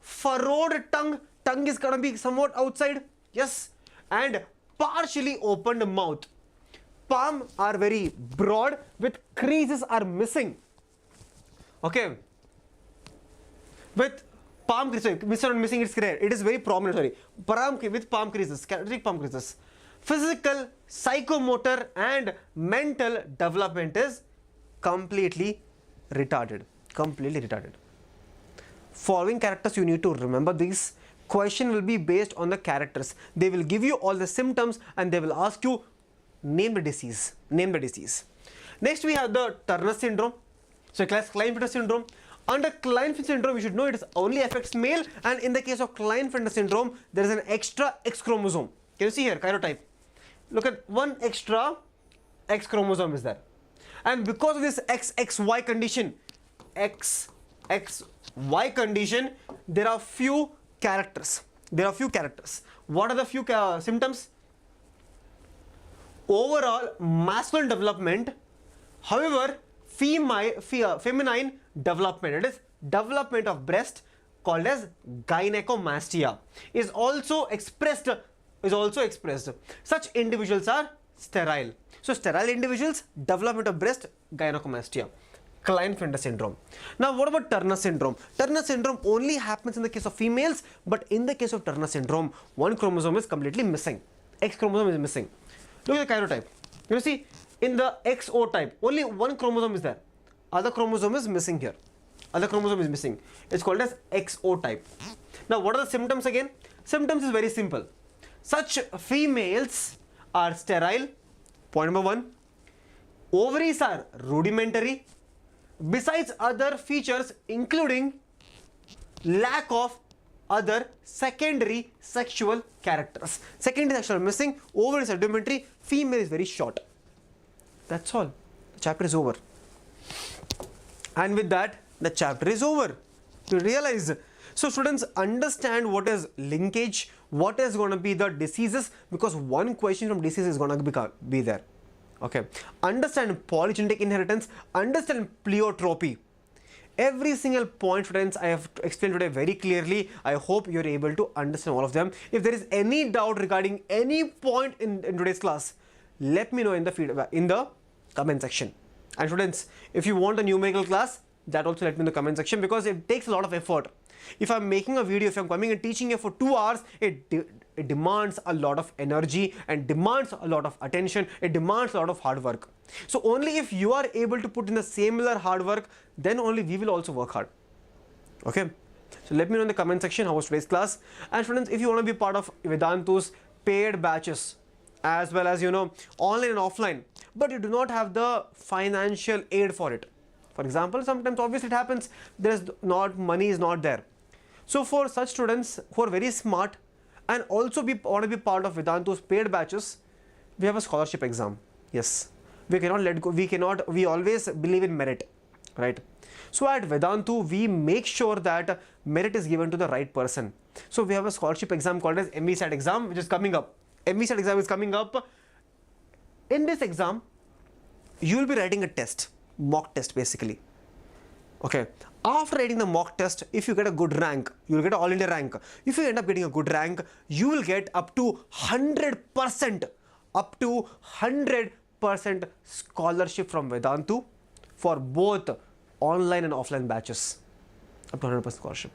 Furrowed tongue. Tongue is going to be somewhat outside. Yes. And partially opened mouth. Palm are very broad with creases are missing. Okay. With palm creases, missing, it's rare. It is very prominent. Sorry. With palm creases, characteristic palm creases. Physical, psychomotor, and mental development is completely retarded. Following characters, you need to remember these. Question will be based on the characters. They will give you all the symptoms and they will ask you name the disease. Next we have the Turner syndrome. So Klinefelter syndrome. Under Klinefelter syndrome, you should know it only affects male, and in the case of Klinefelter syndrome, there is an extra X chromosome. Can you see here, karyotype? Look at one extra X chromosome is there. And because of this XXY condition, XXY condition, there are few characters. What are the few symptoms? Overall masculine development, however feminine development, it is development of breast called as gynecomastia, is also expressed. Such individuals are sterile. So sterile individuals, development of breast, gynecomastia. Klinefelter syndrome. Now what about Turner syndrome? Turner syndrome only happens in the case of females, but in the case of Turner syndrome, one chromosome is completely missing. X chromosome is missing. Look at the karyotype. You see, in the XO type, only one chromosome is there. Other chromosome is missing here. It's called as XO type. Now what are the symptoms again? Symptoms is very simple. Such females are sterile. Point number 1. Ovaries are rudimentary. Besides other features including lack of other secondary sexual characters. Secondary sexual missing, ovaries are rudimentary, female is very short. That's all. The chapter is over. And with that, the chapter is over. You realize. So students, understand what is linkage, what is going to be the diseases, because one question from disease is going to be there. Okay. Understand polygenetic inheritance, understand pleiotropy. Every single point, students, I have explained today very clearly. I hope you're able to understand all of them. If there is any doubt regarding any point in today's class, let me know in the feedback, in the comment section. And students, if you want a numerical class, that also let me know in the comment section, because it takes a lot of effort. If I'm making a video, if I'm coming and teaching you for 2 hours, it demands a lot of energy and demands a lot of attention. It demands a lot of hard work. So only if you are able to put in the similar hard work, then only we will also work hard. Okay. So let me know in the comment section how was today's class. And students, if you want to be part of Vedantu's paid batches, as well as, online and offline, but you do not have the financial aid for it. For example, sometimes obviously it happens, money is not there. So for such students who are very smart and also want to be part of Vedantu's paid batches, we have a scholarship exam. Yes, we cannot let go. We always believe in merit, right? So at Vedantu, we make sure that merit is given to the right person. So we have a scholarship exam called as NCERT exam, which is coming up. NCERT exam is coming up. In this exam, you will be writing a test, mock test basically. Okay. After writing the mock test, if you get a good rank, you will get an all India rank. If you end up getting a good rank, you will get up to 100% scholarship from Vedantu for both online and offline batches. Up to 100% scholarship.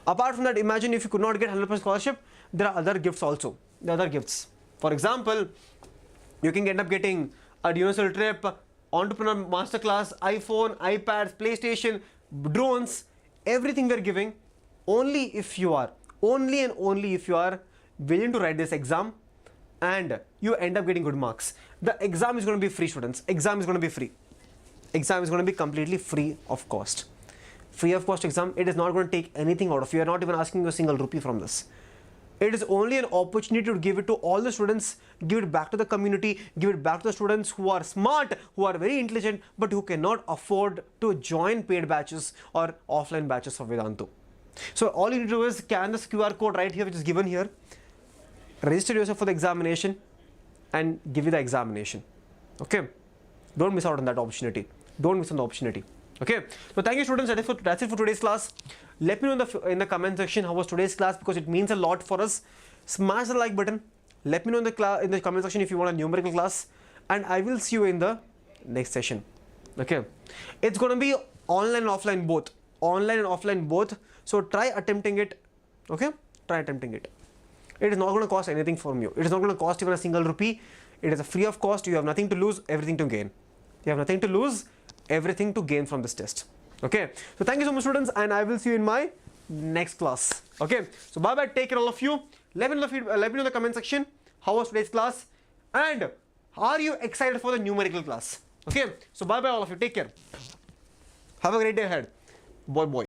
Apart from that, imagine if you could not get 100% scholarship, there are other gifts also. There are other gifts. For example, you can end up getting a universal trip, entrepreneur masterclass, iPhone, iPads, PlayStation, drones, everything we are giving only and only if you are willing to write this exam and you end up getting good marks, the exam is going to be free, students. Exam is going to be free. Exam is going to be completely free of cost. Free of cost exam. It is not going to take anything out of you. You are not even asking a single rupee from this. It is only an opportunity to give it to all the students, give it back to the community, give it back to the students who are smart, who are very intelligent, but who cannot afford to join paid batches or offline batches of Vedantu. So all you need to do is scan this QR code right here, which is given here, register yourself for the examination, and give you the examination. Okay? Don't miss out on that opportunity. Don't miss on the opportunity. Okay? So thank you, students. That's it for today's class. Let me know in the comment section how was today's class, because it means a lot for us. Smash the like button. Let me know in the comment section if you want a numerical class, and I will see you in the next session. Okay? It's going to be online and offline both. Online and offline both. So try attempting it. Okay? Try attempting it. It is not going to cost anything from you. It is not going to cost even a single rupee. It is a free of cost. You have nothing to lose, everything to gain. You have nothing to lose, everything to gain from this test. Okay? So thank you so much, students, and I will see you in my next class. Okay? So bye bye. Take care, all of you. Let me know in the comment section how was today's class, and are you excited for the numerical class? Okay? So bye bye, all of you. Take care. Have a great day ahead. Bye bye.